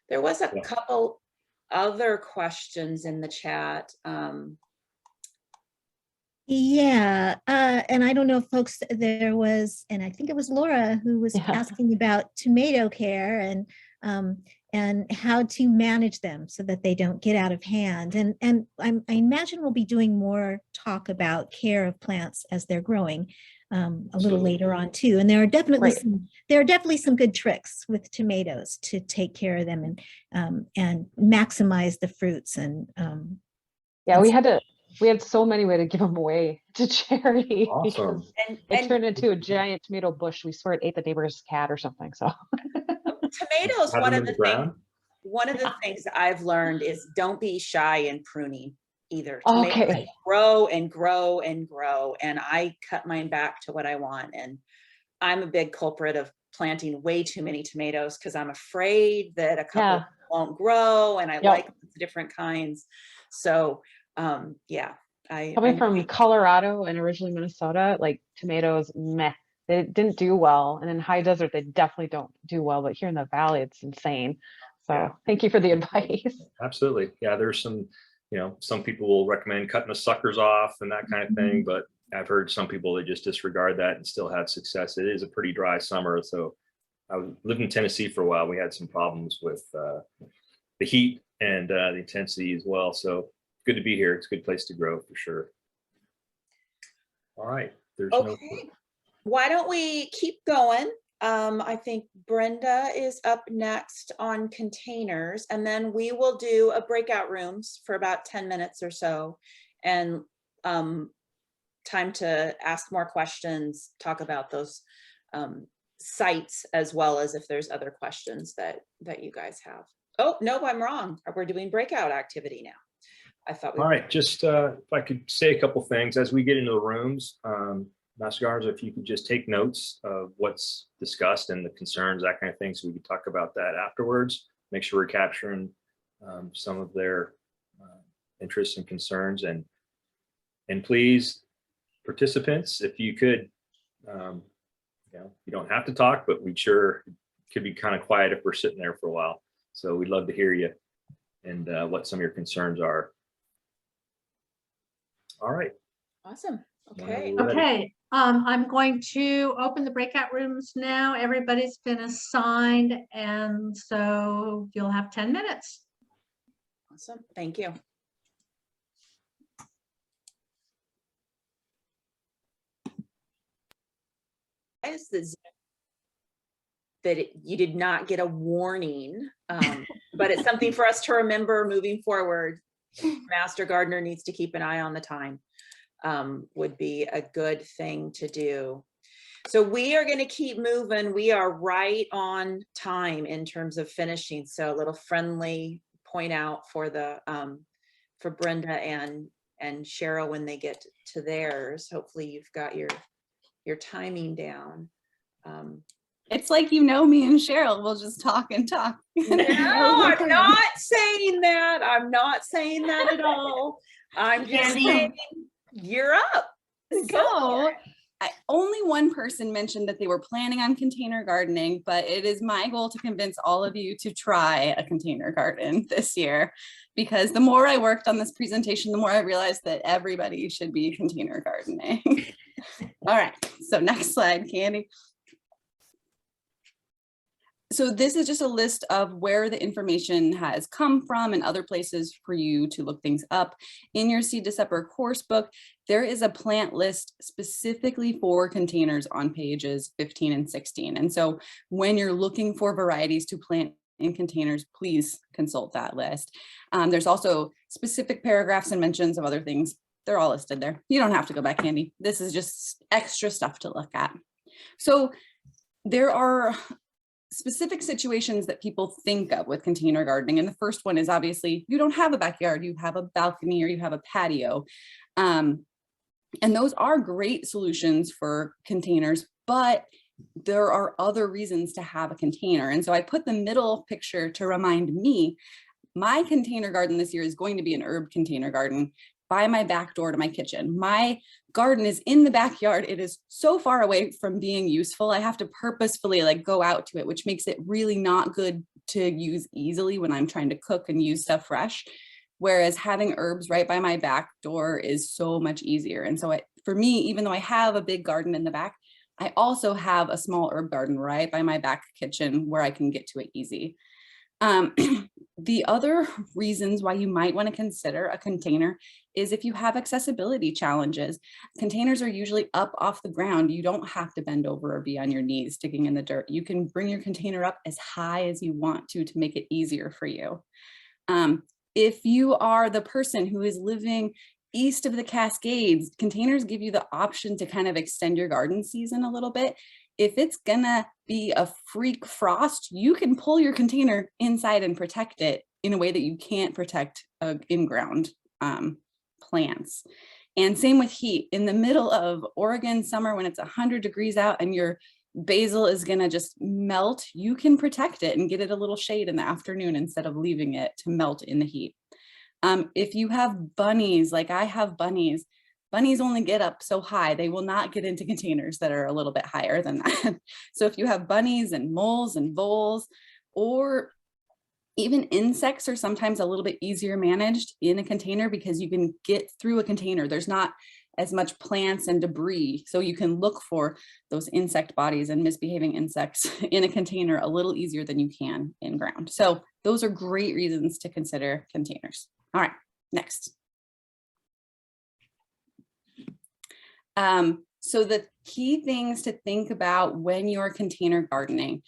There was a Yeah. couple other questions in the chat. Yeah, and I don't know if folks, there was, and I think it was Laura who was Yeah. asking about tomato care and how to manage them so that they don't get out of hand. And I imagine we'll be doing more talk about care of plants as they're growing a little Absolutely. later on too. And there are definitely Right. some good tricks with tomatoes to take care of them and maximize the fruits and Yeah, and we had so many ways to give them away to charity. Awesome. And, It and turned into a giant tomato bush. We swear it ate the neighbor's cat or something. So tomatoes, Have one them of in the the things, ground? one of the things I've learned is don't be shy in pruning either. Tomatoes okay. grow and grow and grow, and I cut mine back to what I want. And I'm a big culprit of planting way too many tomatoes because I'm afraid that a couple Yeah. won't grow, and I Yep. like different kinds. So yeah, Coming from Colorado and originally Minnesota, like tomatoes, meh, they didn't do well. And in high desert, they definitely don't do well. But here in the valley, it's insane. So Yeah. thank you for the advice. Absolutely. Yeah, there's some, some people will recommend cutting the suckers off and that kind of thing, but I've heard some people that just disregard that and still have success. It is a pretty dry summer. So I lived in Tennessee for a while. We had some problems with the heat and the intensity as well. So good to be here. It's a good place to grow for sure. All right. There's okay. Why don't we keep going? I think Brenda is up next on containers, and then we will do a breakout rooms for about 10 minutes or so, and time to ask more questions, talk about those sites, as well as if there's other questions that you guys have. Oh, no, I'm wrong. We're doing breakout activity now. I thought we All were. right, just if I could say a couple things as we get into the rooms. Master Gardeners, if you could just take notes of what's discussed and the concerns, that kind of thing, so we could talk about that afterwards. Make sure we're capturing some of their interests and concerns, and please, participants, if you could, you know, you don't have to talk, but we sure could be kind of quiet if we're sitting there for a while. So we'd love to hear you and what some of your concerns are. All right. Awesome. Whenever Okay. we're ready. Okay, I'm going to open the breakout rooms now. Everybody's been assigned, and so you'll have 10 minutes. Awesome. Thank you. You did not get a warning, but it's something for us to remember moving forward. Master Gardener needs to keep an eye on the time. Would be a good thing to do. So we are going to keep moving. We are right on time in terms of finishing. So a little friendly point out for the for Brenda and Cheryl when they get to theirs. Hopefully you've got your timing down. It's like, you know, me and Cheryl will just talk and talk. No, I'm not saying that. I'm not saying that at all. I'm just saying you're up. So only one person mentioned that they were planning on container gardening, but it is my goal to convince all of you to try a container garden this year, because the more I worked on this presentation, the more I realized that everybody should be container gardening. All right, so next slide, Candy. So this is just a list of where the information has come from and other places for you to look things up. In your Seed to Supper course book, there is a plant list specifically for containers on pages 15 and 16. And so when you're looking for varieties to plant in containers, please consult that list. There's also specific paragraphs and mentions of other things. They're all listed there. You don't have to go back, Andy. This is just extra stuff to look at. So there are specific situations that people think of with container gardening. And the first one is obviously you don't have a backyard, you have a balcony or you have a patio. And those are great solutions for containers, but there are other reasons to have a container. And so I put the middle picture to remind me, my container garden this year is going to be an herb container garden by my back door to my kitchen. My garden is in the backyard. It is so far away from being useful. I have to purposefully like go out to it, which makes it really not good to use easily when I'm trying to cook and use stuff fresh. Whereas having herbs right by my back door is so much easier. And so for me, even though I have a big garden in the back, I also have a small herb garden right by my back kitchen where I can get to it easy. The other reasons why you might want to consider a container is if you have accessibility challenges. Containers are usually up off the ground. You don't have to bend over or be on your knees digging in the dirt. You can bring your container up as high as you want to make it easier for you. If you are the person who is living east of the Cascades, containers give you the option to kind of extend your garden season a little bit. If it's gonna be a freak frost, you can pull your container inside and protect it in a way that you can't protect in-ground plants. And same with heat. In the middle of Oregon summer, when it's 100 degrees out and your basil is gonna just melt, you can protect it and get it a little shade in the afternoon instead of leaving it to melt in the heat. If you have bunnies, like I have bunnies, bunnies only get up so high. They will not get into containers that are a little bit higher than that. So if you have bunnies and moles and voles, or even insects are sometimes a little bit easier managed in a container because you can get through a container. There's not as much plants and debris. So you can look for those insect bodies and misbehaving insects in a container a little easier than you can in ground. So those are great reasons to consider containers. All right, next. So the key things to think about when you're container gardening,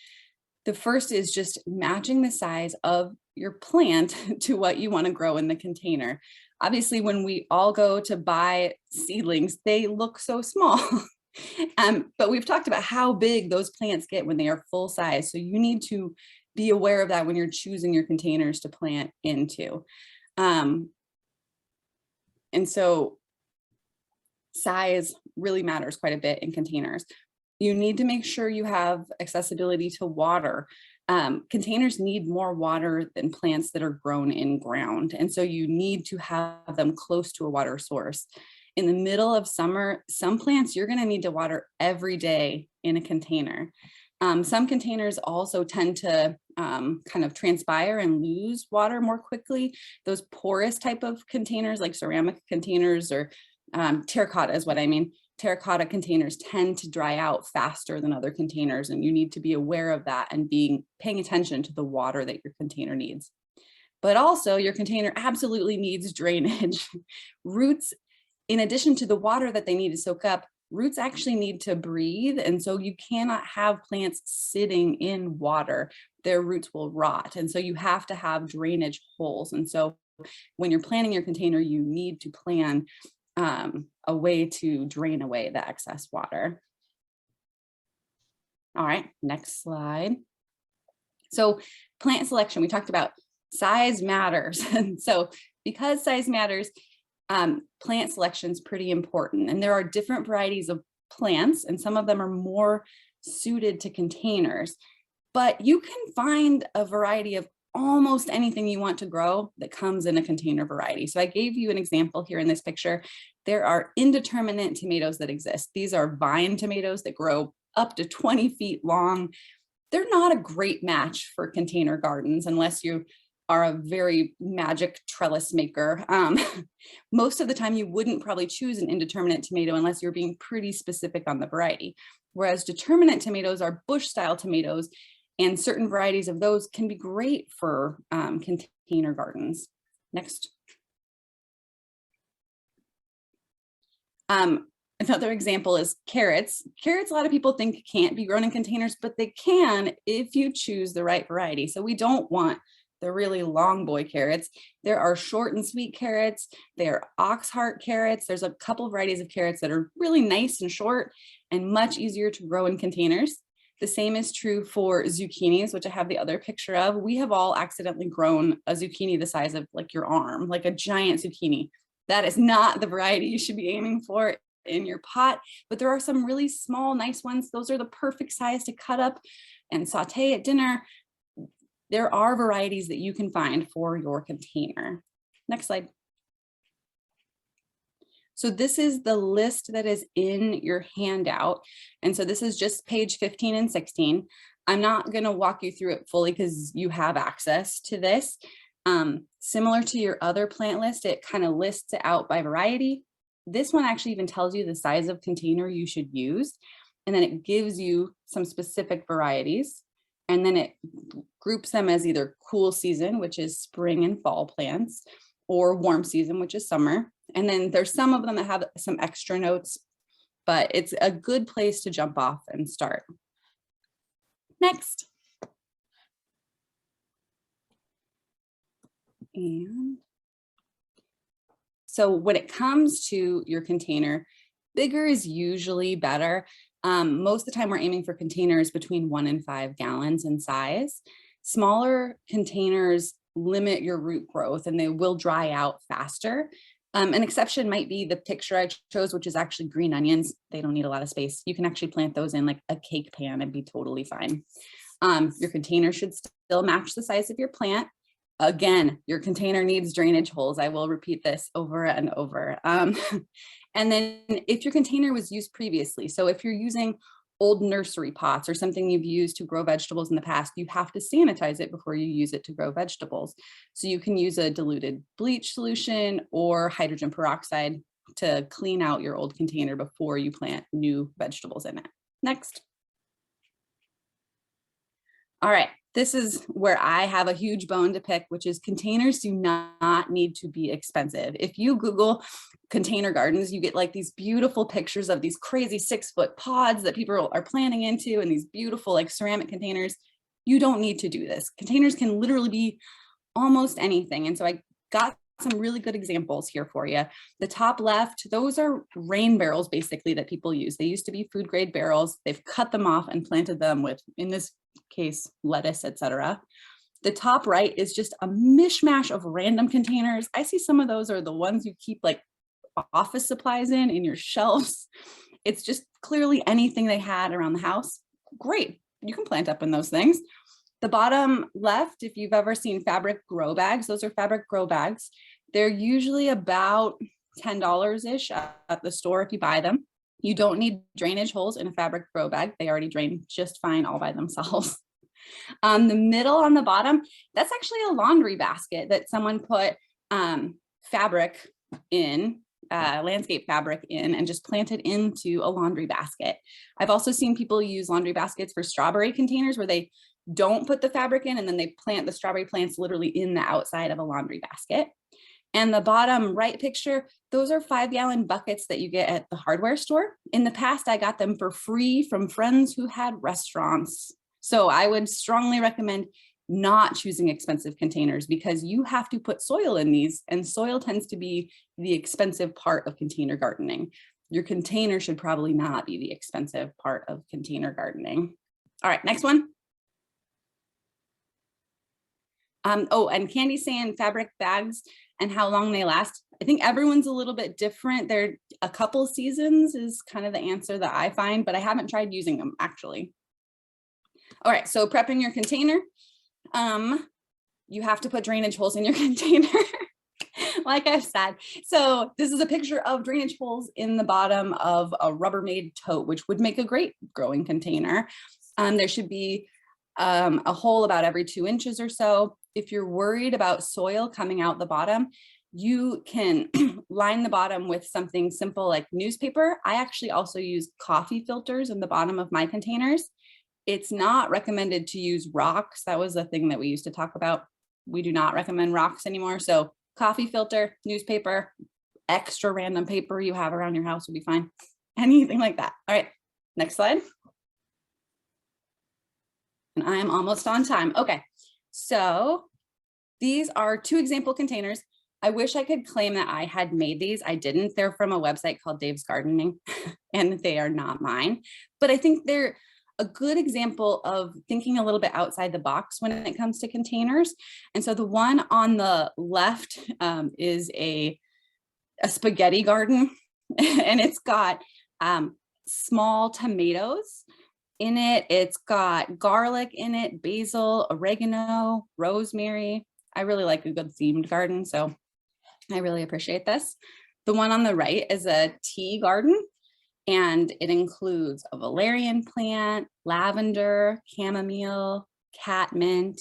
the first is just matching the size of your plant to what you want to grow in the container. Obviously, when we all go to buy seedlings, they look so small. But we've talked about how big those plants get when they are full size. So you need to be aware of that when you're choosing your containers to plant into. And so size really matters quite a bit in containers. You need to make sure you have accessibility to water. Containers need more water than plants that are grown in ground. And so you need to have them close to a water source. In the middle of summer, some plants you're going to need to water every day in a container. Some containers also tend to kind of transpire and lose water more quickly. Those porous type of containers like ceramic containers or terracotta is what I mean. Terracotta containers tend to dry out faster than other containers, and you need to be aware of that and paying attention to the water that your container needs. But also your container absolutely needs drainage. Roots, in addition to the water that they need to soak up, roots actually need to breathe. And so you cannot have plants sitting in water. Their roots will rot. And so you have to have drainage holes. And so when you're planning your container, you need to plan a way to drain away the excess water. All right, next slide. So plant selection, we talked about size matters. And so because size matters, plant selection is pretty important. And there are different varieties of plants, and some of them are more suited to containers. But you can find a variety of almost anything you want to grow that comes in a container variety. So I gave you an example here in this picture. There are indeterminate tomatoes that exist. These are vine tomatoes that grow up to 20 feet long. They're not a great match for container gardens unless you are a very magic trellis maker. Most of the time you wouldn't probably choose an indeterminate tomato unless you're being pretty specific on the variety. Whereas determinate tomatoes are bush style tomatoes, and certain varieties of those can be great for container gardens. Next. Another example is carrots. Carrots, a lot of people think can't be grown in containers, but they can if you choose the right variety. So we don't want the really long boy carrots. There are short and sweet carrots. There are oxheart carrots. There's a couple varieties of carrots that are really nice and short and much easier to grow in containers. The same is true for zucchinis, which I have the other picture of. We have all accidentally grown a zucchini the size of like your arm, like a giant zucchini. That is not the variety you should be aiming for in your pot, but there are some really small, nice ones. Those are the perfect size to cut up and saute at dinner. There are varieties that you can find for your container. Next slide. So this is the list that is in your handout. And so this is just page 15 and 16. I'm not going to walk you through it fully because you have access to this. Similar to your other plant list, it kind of lists it out by variety. This one actually even tells you the size of container you should use. And then it gives you some specific varieties. And then it groups them as either cool season, which is spring and fall plants, or warm season, which is summer. And then there's some of them that have some extra notes, but it's a good place to jump off and start. Next. And so when it comes to your container, bigger is usually better. Most of the time we're aiming for containers between 1 and 5 gallons in size. Smaller containers limit your root growth and they will dry out faster. An exception might be the picture I chose, which is actually green onions. They don't need a lot of space. You can actually plant those in like a cake pan and be totally fine. Your container should still match the size of your plant. Again, your container needs drainage holes. I will repeat this over and over. And then if your container was used previously, so if you're using old nursery pots or something you've used to grow vegetables in the past, you have to sanitize it before you use it to grow vegetables. So you can use a diluted bleach solution or hydrogen peroxide to clean out your old container before you plant new vegetables in it. Next. All right, this is where I have a huge bone to pick, which is containers do not need to be expensive. If you Google container gardens, you get like these beautiful pictures of these crazy 6-foot pods that people are planting into and these beautiful like ceramic containers. You don't need to do this. Containers can literally be almost anything. And so I got some really good examples here for you. The top left, those are rain barrels basically that people use. They used to be food grade barrels. They've cut them off and planted them with, in this case, lettuce, etc. The top right is just a mishmash of random containers. I see some of those are the ones you keep like office supplies in your shelves. It's just clearly anything they had around the house. Great, you can plant up in those things. The bottom left, if you've ever seen fabric grow bags, those are fabric grow bags. They're usually about $10-ish at the store if you buy them. You don't need drainage holes in a fabric grow bag. They already drain just fine all by themselves. The middle on the bottom, that's actually a laundry basket that someone put fabric in, landscape fabric in, and just planted into a laundry basket. I've also seen people use laundry baskets for strawberry containers where they don't put the fabric in and then they plant the strawberry plants literally in the outside of a laundry basket. And the bottom right picture, those are 5-gallon buckets that you get at the hardware store. In the past, I got them for free from friends who had restaurants. So I would strongly recommend not choosing expensive containers because you have to put soil in these, and soil tends to be the expensive part of container gardening. Your container should probably not be the expensive part of container gardening. All right, next one. Oh, and Candy's saying fabric bags and how long they last. I think everyone's a little bit different. They're a couple seasons is kind of the answer that I find, but I haven't tried using them actually. All right, so prepping your container. You have to put drainage holes in your container, like I've said. So this is a picture of drainage holes in the bottom of a Rubbermaid tote, which would make a great growing container. There should be a hole about every 2 inches or so. If you're worried about soil coming out the bottom, you can line the bottom with something simple like newspaper. I actually also use coffee filters in the bottom of my containers. It's not recommended to use rocks. That was the thing that we used to talk about. We do not recommend rocks anymore. So coffee filter, newspaper, extra random paper you have around your house would be fine. Anything like that. All right, next slide. And I am almost on time. Okay, so these are 2 example containers. I wish I could claim that I had made these. I didn't. They're from a website called Dave's Gardening, and they are not mine. But I think they're a good example of thinking a little bit outside the box when it comes to containers. And so the one on the left is a spaghetti garden, and it's got small tomatoes in it. It's got garlic in it, basil, oregano, rosemary. I really like a good themed garden, so I really appreciate this. The one on the right is a tea garden, and it includes a valerian plant, lavender, chamomile, catmint,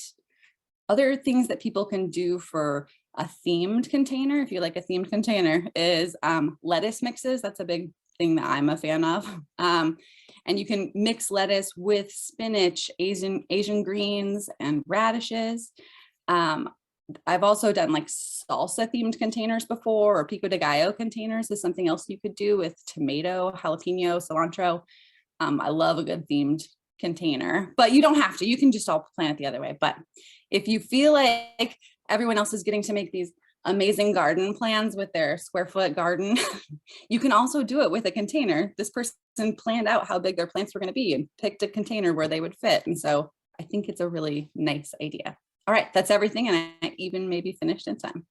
other things that people can do for a themed container. If you like a themed container, is lettuce mixes. That's a big thing that I'm a fan of. And you can mix lettuce with spinach, Asian greens, and radishes. I've also done like salsa themed containers before, or pico de gallo containers is something else you could do with tomato, jalapeno, cilantro. I love a good themed container, but you don't have to. You can just all plan it the other way. But if you feel like everyone else is getting to make these amazing garden plans with their square foot garden, you can also do it with a container. This person planned out how big their plants were going to be and picked a container where they would fit. And so I think it's a really nice idea. All right, that's everything. And I even maybe finished in time.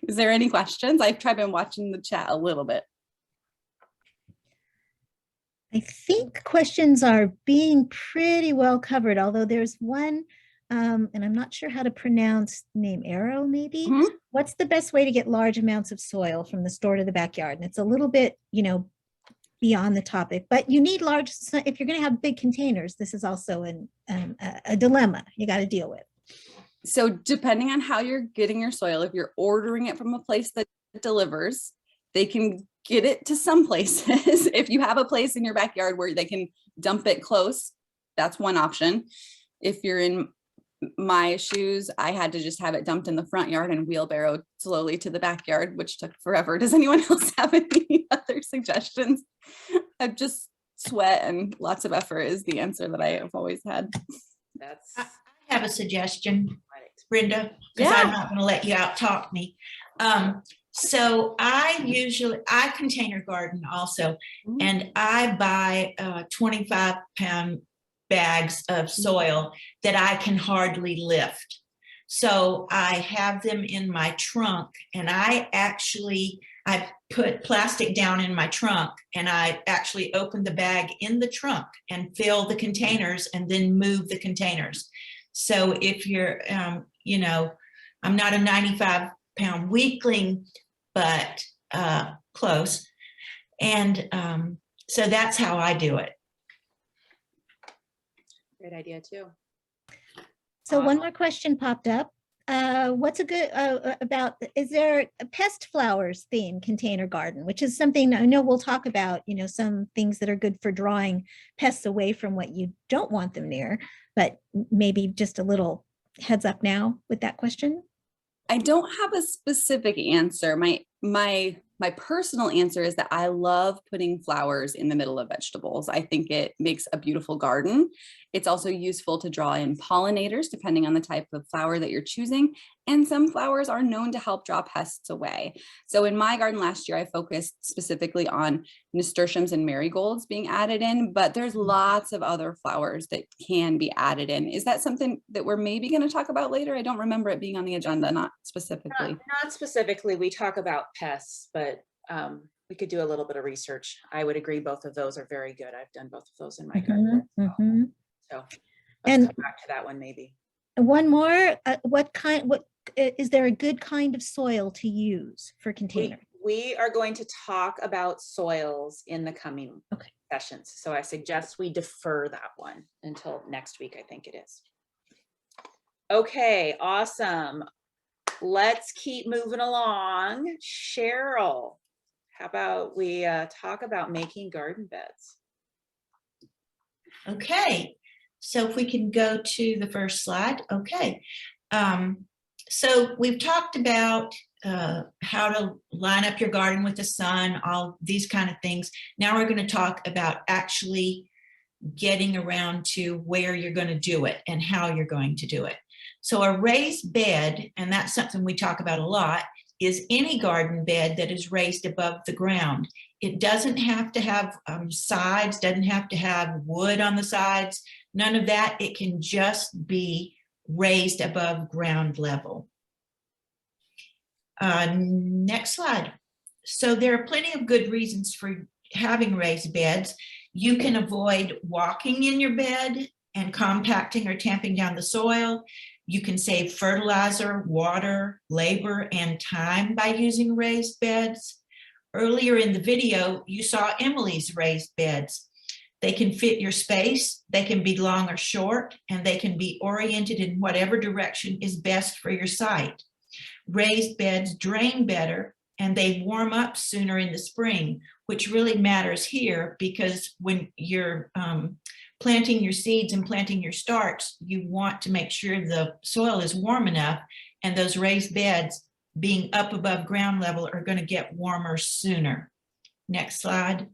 Is there any questions? I've been watching the chat a little bit. I think questions are being pretty well covered, although there's one, and I'm not sure how to pronounce name, Arrow maybe. Mhm. What's the best way to get large amounts of soil from the store to the backyard? And it's a little bit, beyond the topic, but you need large, if you're going to have big containers, this is also a dilemma you got to deal with. So depending on how you're getting your soil, if you're ordering it from a place that delivers, they can get it to some places. If you have a place in your backyard where they can dump it close, that's one option. If you're in my shoes, I had to just have it dumped in the front yard and wheelbarrowed slowly to the backyard, which took forever. Does anyone else have any other suggestions? I've just sweat and lots of effort is the answer that I have always had. That's I have a suggestion, right. Brenda, because Yeah. I'm not going to let you out talk me. So I container garden also, and I buy 25-pound bags of soil that I can hardly lift. So I have them in my trunk, and I put plastic down in my trunk, and I actually open the bag in the trunk and fill the containers and then move the containers. So if you're, you know, I'm not a 95-pound weakling, but close. And so that's how I do it. Great idea too. So one more question popped up. What's a good is there a pest flowers theme container garden, which is something I know we'll talk about, you know, some things that are good for drawing pests away from what you don't want them near, but maybe just a little heads up now with that question. I don't have a specific answer. My personal answer is that I love putting flowers in the middle of vegetables. I think it makes a beautiful garden. It's also useful to draw in pollinators depending on the type of flower that you're choosing. And some flowers are known to help draw pests away. So in my garden last year, I focused specifically on nasturtiums and marigolds being added in, but there's lots of other flowers that can be added in. Is that something that we're maybe going to talk about later? I don't remember it being on the agenda, not specifically. Not specifically. We talk about pests, but we could do a little bit of research. I would agree both of those are very good. I've done both of those in my garden. So let's And come back to that one maybe. one more, what is there a good kind of soil to use for container? We are going to talk about soils in the coming sessions. So I suggest we defer that one until next week, I think it is. Okay, awesome. Let's keep moving along. Cheryl, how about we talk about making garden beds? Okay, so if we can go to the first slide. Okay, so we've talked about how to line up your garden with the sun, all these kind of things. Now we're going to talk about actually getting around to where you're going to do it and how you're going to do it. So a raised bed, and that's something we talk about a lot, is any garden bed that is raised above the ground. It doesn't have to have sides, doesn't have to have wood on the sides, none of that. It can just be raised above ground level. Next slide. So there are plenty of good reasons for having raised beds. You can avoid walking in your bed and compacting or tamping down the soil. You can save fertilizer, water, labor, and time by using raised beds. Earlier in the video, you saw Emily's raised beds. They can fit your space, they can be long or short, and they can be oriented in whatever direction is best for your site. Raised beds drain better, and they warm up sooner in the spring, which really matters here because when you're planting your seeds and planting your starts, you want to make sure the soil is warm enough, and those raised beds being up above ground level are going to get warmer sooner. Next slide.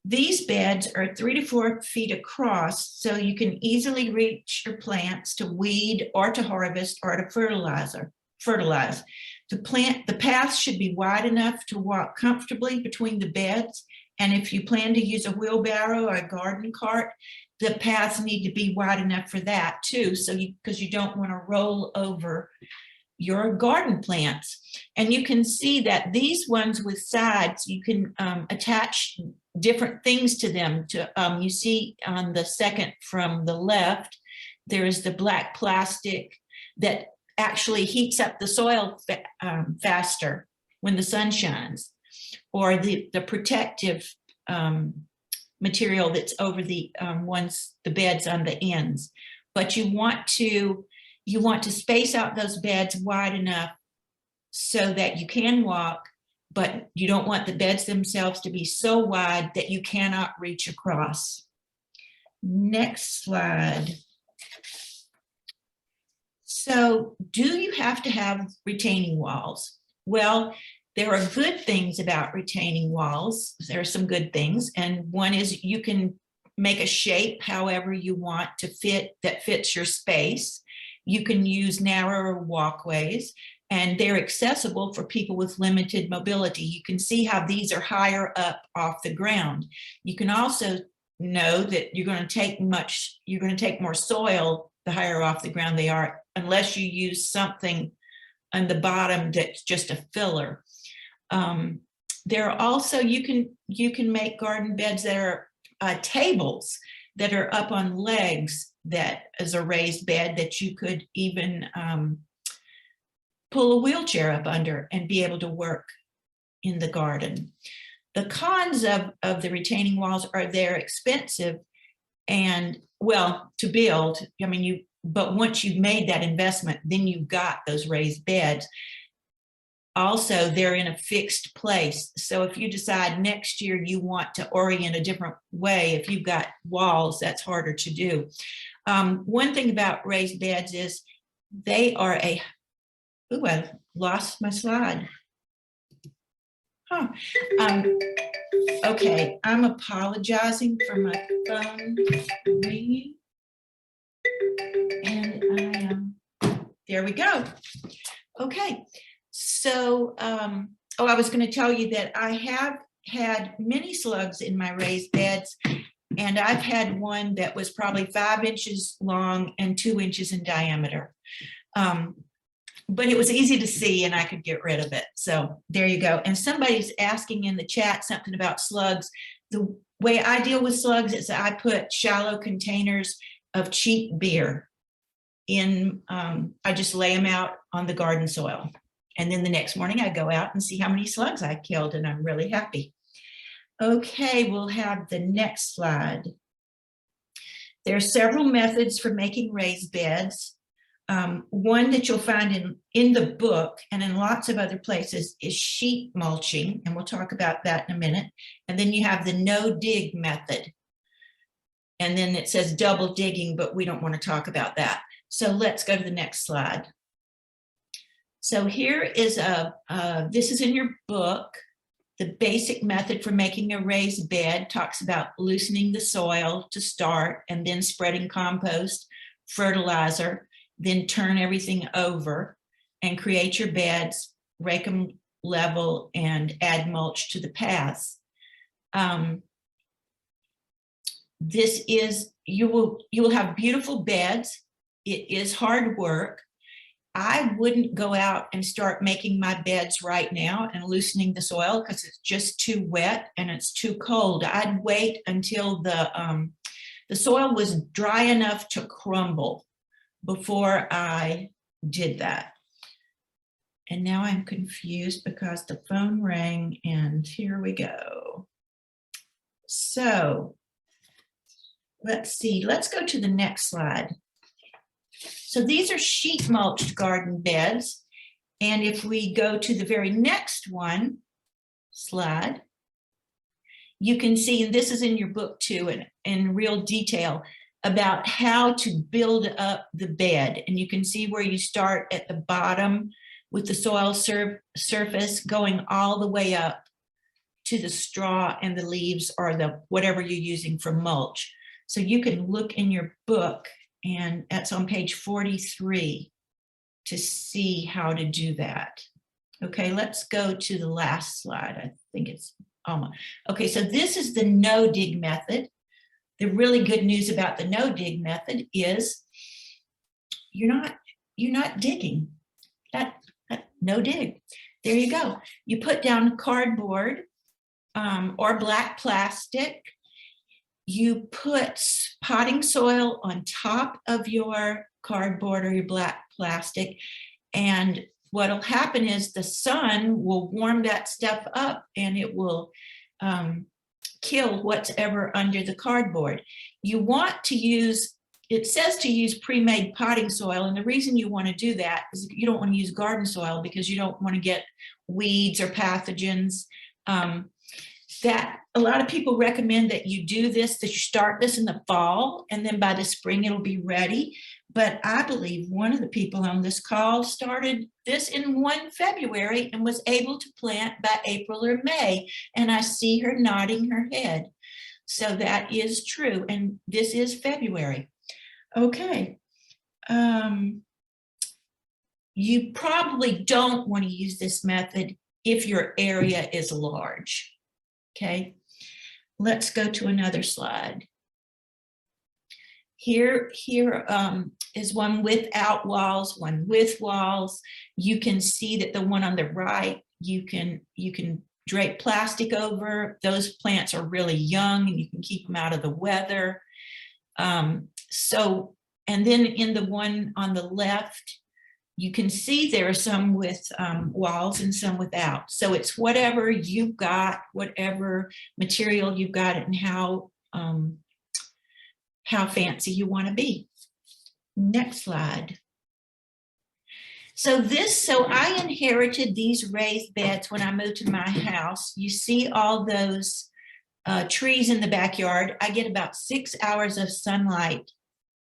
These beds are 3 to 4 feet across, so you can easily reach your plants to weed or to harvest or to fertilize. The path should be wide enough to walk comfortably between the beds. And if you plan to use a wheelbarrow or a garden cart, the paths need to be wide enough for that too. So because you don't want to roll over your garden plants. And you can see that these ones with sides, you can attach different things to them. You see on the second from the left, there is the black plastic that actually heats up the soil faster when the sun shines, or the protective material that's over the beds on the ends. But you want to space out those beds wide enough so that you can walk, but you don't want the beds themselves to be so wide that you cannot reach across. Next slide. So, do you have to have retaining walls? Well, there are good things about retaining walls. There are some good things, and one is you can make a shape however you want to fit that fits your space. You can use narrower walkways, and they're accessible for people with limited mobility. You can see how these are higher up off the ground. You can also know that you're going to take more soil the higher off the ground they are, unless you use something on the bottom that's just a filler. There are also, you can make garden beds that are tables that are up on legs, that is a raised bed that you could even pull a wheelchair up under and be able to work in the garden. The cons of the retaining walls are they're expensive and, well, to build. I mean, but once you've made that investment, then you've got those raised beds. Also, they're in a fixed place. So if you decide next year you want to orient a different way, if you've got walls, that's harder to do. One thing about raised beds is they are ooh, I lost my slide. Huh. Okay, I'm apologizing for my phone ringing. And there we go. Okay, so, I was going to tell you that I have had many slugs in my raised beds, and I've had one that was probably 5 inches long and 2 inches in diameter. But it was easy to see and I could get rid of it. So there you go. And somebody's asking in the chat something about slugs. The way I deal with slugs is I put shallow containers of cheap beer in, I just lay them out on the garden soil. And then the next morning I go out and see how many slugs I killed, and I'm really happy. Okay, we'll have the next slide. There are several methods for making raised beds. One that you'll find in the book and in lots of other places is sheet mulching, and we'll talk about that in a minute. And then you have the no-dig method. And then it says double digging, but we don't want to talk about that. So let's go to the next slide. So here is this is in your book. The basic method for making a raised bed talks about loosening the soil to start, and then spreading compost, fertilizer, then turn everything over and create your beds, rake them level, and add mulch to the paths. This is, you will have beautiful beds. It is hard work. I wouldn't go out and start making my beds right now and loosening the soil because it's just too wet and it's too cold. I'd wait until the soil was dry enough to crumble before I did that. And now I'm confused because the phone rang, and here we go. So let's see, let's go to the next slide. So these are sheet mulched garden beds. And if we go to the very next one, slide, you can see, and this is in your book too, and in real detail, about how to build up the bed. And you can see where you start at the bottom with the soil surface going all the way up to the straw and the leaves, or the whatever you're using for mulch. So you can look in your book, and that's on page 43 to see how to do that. Okay, let's go to the last slide. I think it's almost. Okay, so this is the no-dig method. The really good news about the no-dig method is you're not digging. That no dig. There you go. You put down cardboard or black plastic. You put potting soil on top of your cardboard or your black plastic, and what'll happen is the sun will warm that stuff up, and it will kill what's ever under the cardboard. You want to use, it says to use pre-made potting soil, and the reason you want to do that is you don't want to use garden soil because you don't want to get weeds or pathogens. That a lot of people recommend that you do this, that you start this in the fall, and then by the spring it'll be ready. But I believe one of the people on this call started this in February and was able to plant by April or May. And I see her nodding her head. So that is true. And this is February. Okay. you probably don't want to use this method if your area is large. Okay, let's go to another slide. Here is one without walls, one with walls. You can see that the one on the right, you can drape plastic over. Those plants are really young and you can keep them out of the weather. And then in the one on the left, you can see there are some with walls and some without. So it's whatever you've got, whatever material you've got, and how fancy you want to be. Next slide. So I inherited these raised beds when I moved to my house. You see all those trees in the backyard. I get about 6 hours of sunlight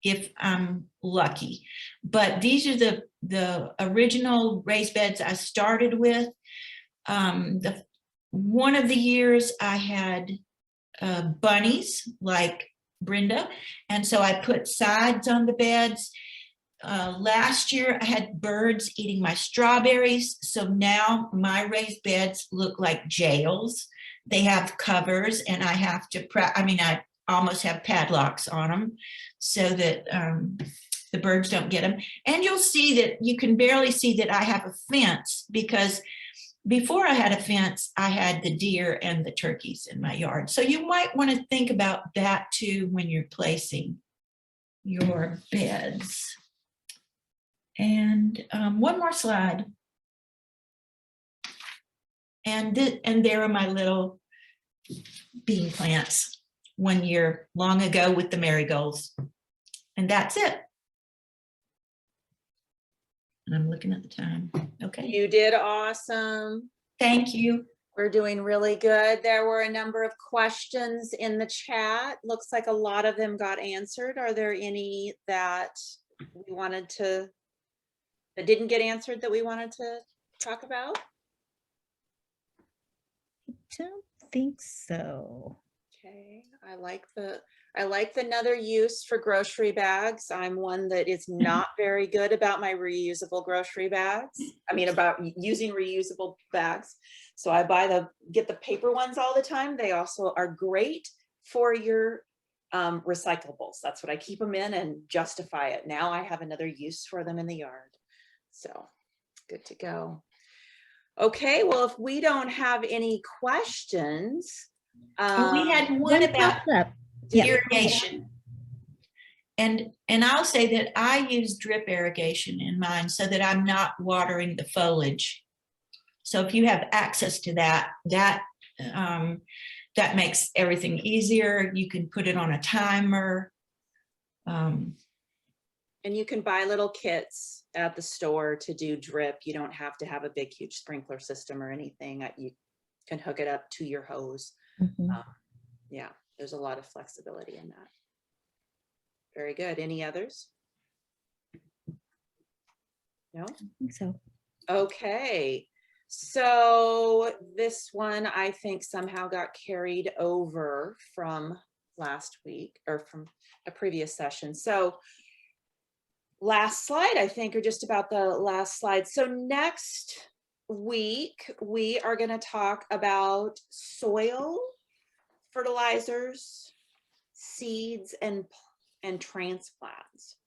if I'm lucky. But these are the original raised beds I started with. One of the years I had bunnies like Brenda, and so I put sides on the beds. Last year I had birds eating my strawberries, so now my raised beds look like jails. They have covers, and I have to I almost have padlocks on them so that the birds don't get them. And you'll see that you can barely see that I have a fence, because before I had a fence, I had the deer and the turkeys in my yard. So you might want to think about that too when you're placing your beds. And one more slide. And there are my little bean plants 1 year long ago with the marigolds. And that's it. And I'm looking at the time. Okay. You did awesome. Thank you. We're doing really good. There were a number of questions in the chat. Looks like a lot of them got answered. Are there any that we wanted to, that didn't get answered that we wanted to talk about? I don't think so. Okay, I like the another use for grocery bags. I'm one that is not very good about my reusable grocery bags. I mean, about using reusable bags. So I get the paper ones all the time. They also are great for your recyclables. That's what I keep them in and justify it. Now I have another use for them in the yard. So good to go. Okay, well, if we don't have any questions. We had one about Yeah. irrigation. And I'll say that I use drip irrigation in mine so that I'm not watering the foliage. So if you have access to that makes everything easier. You can put it on a timer. And you can buy little kits at the store to do drip. You don't have to have a big, huge sprinkler system or anything. You can hook it up to your hose. Yeah, there's a lot of flexibility in that. Very good. Any others? No? I think so. Okay. So this one, I think somehow got carried over from last week or from a previous session. So last slide, I think, or just about the last slide. So next week, we are going to talk about soil, fertilizers, seeds, and transplants.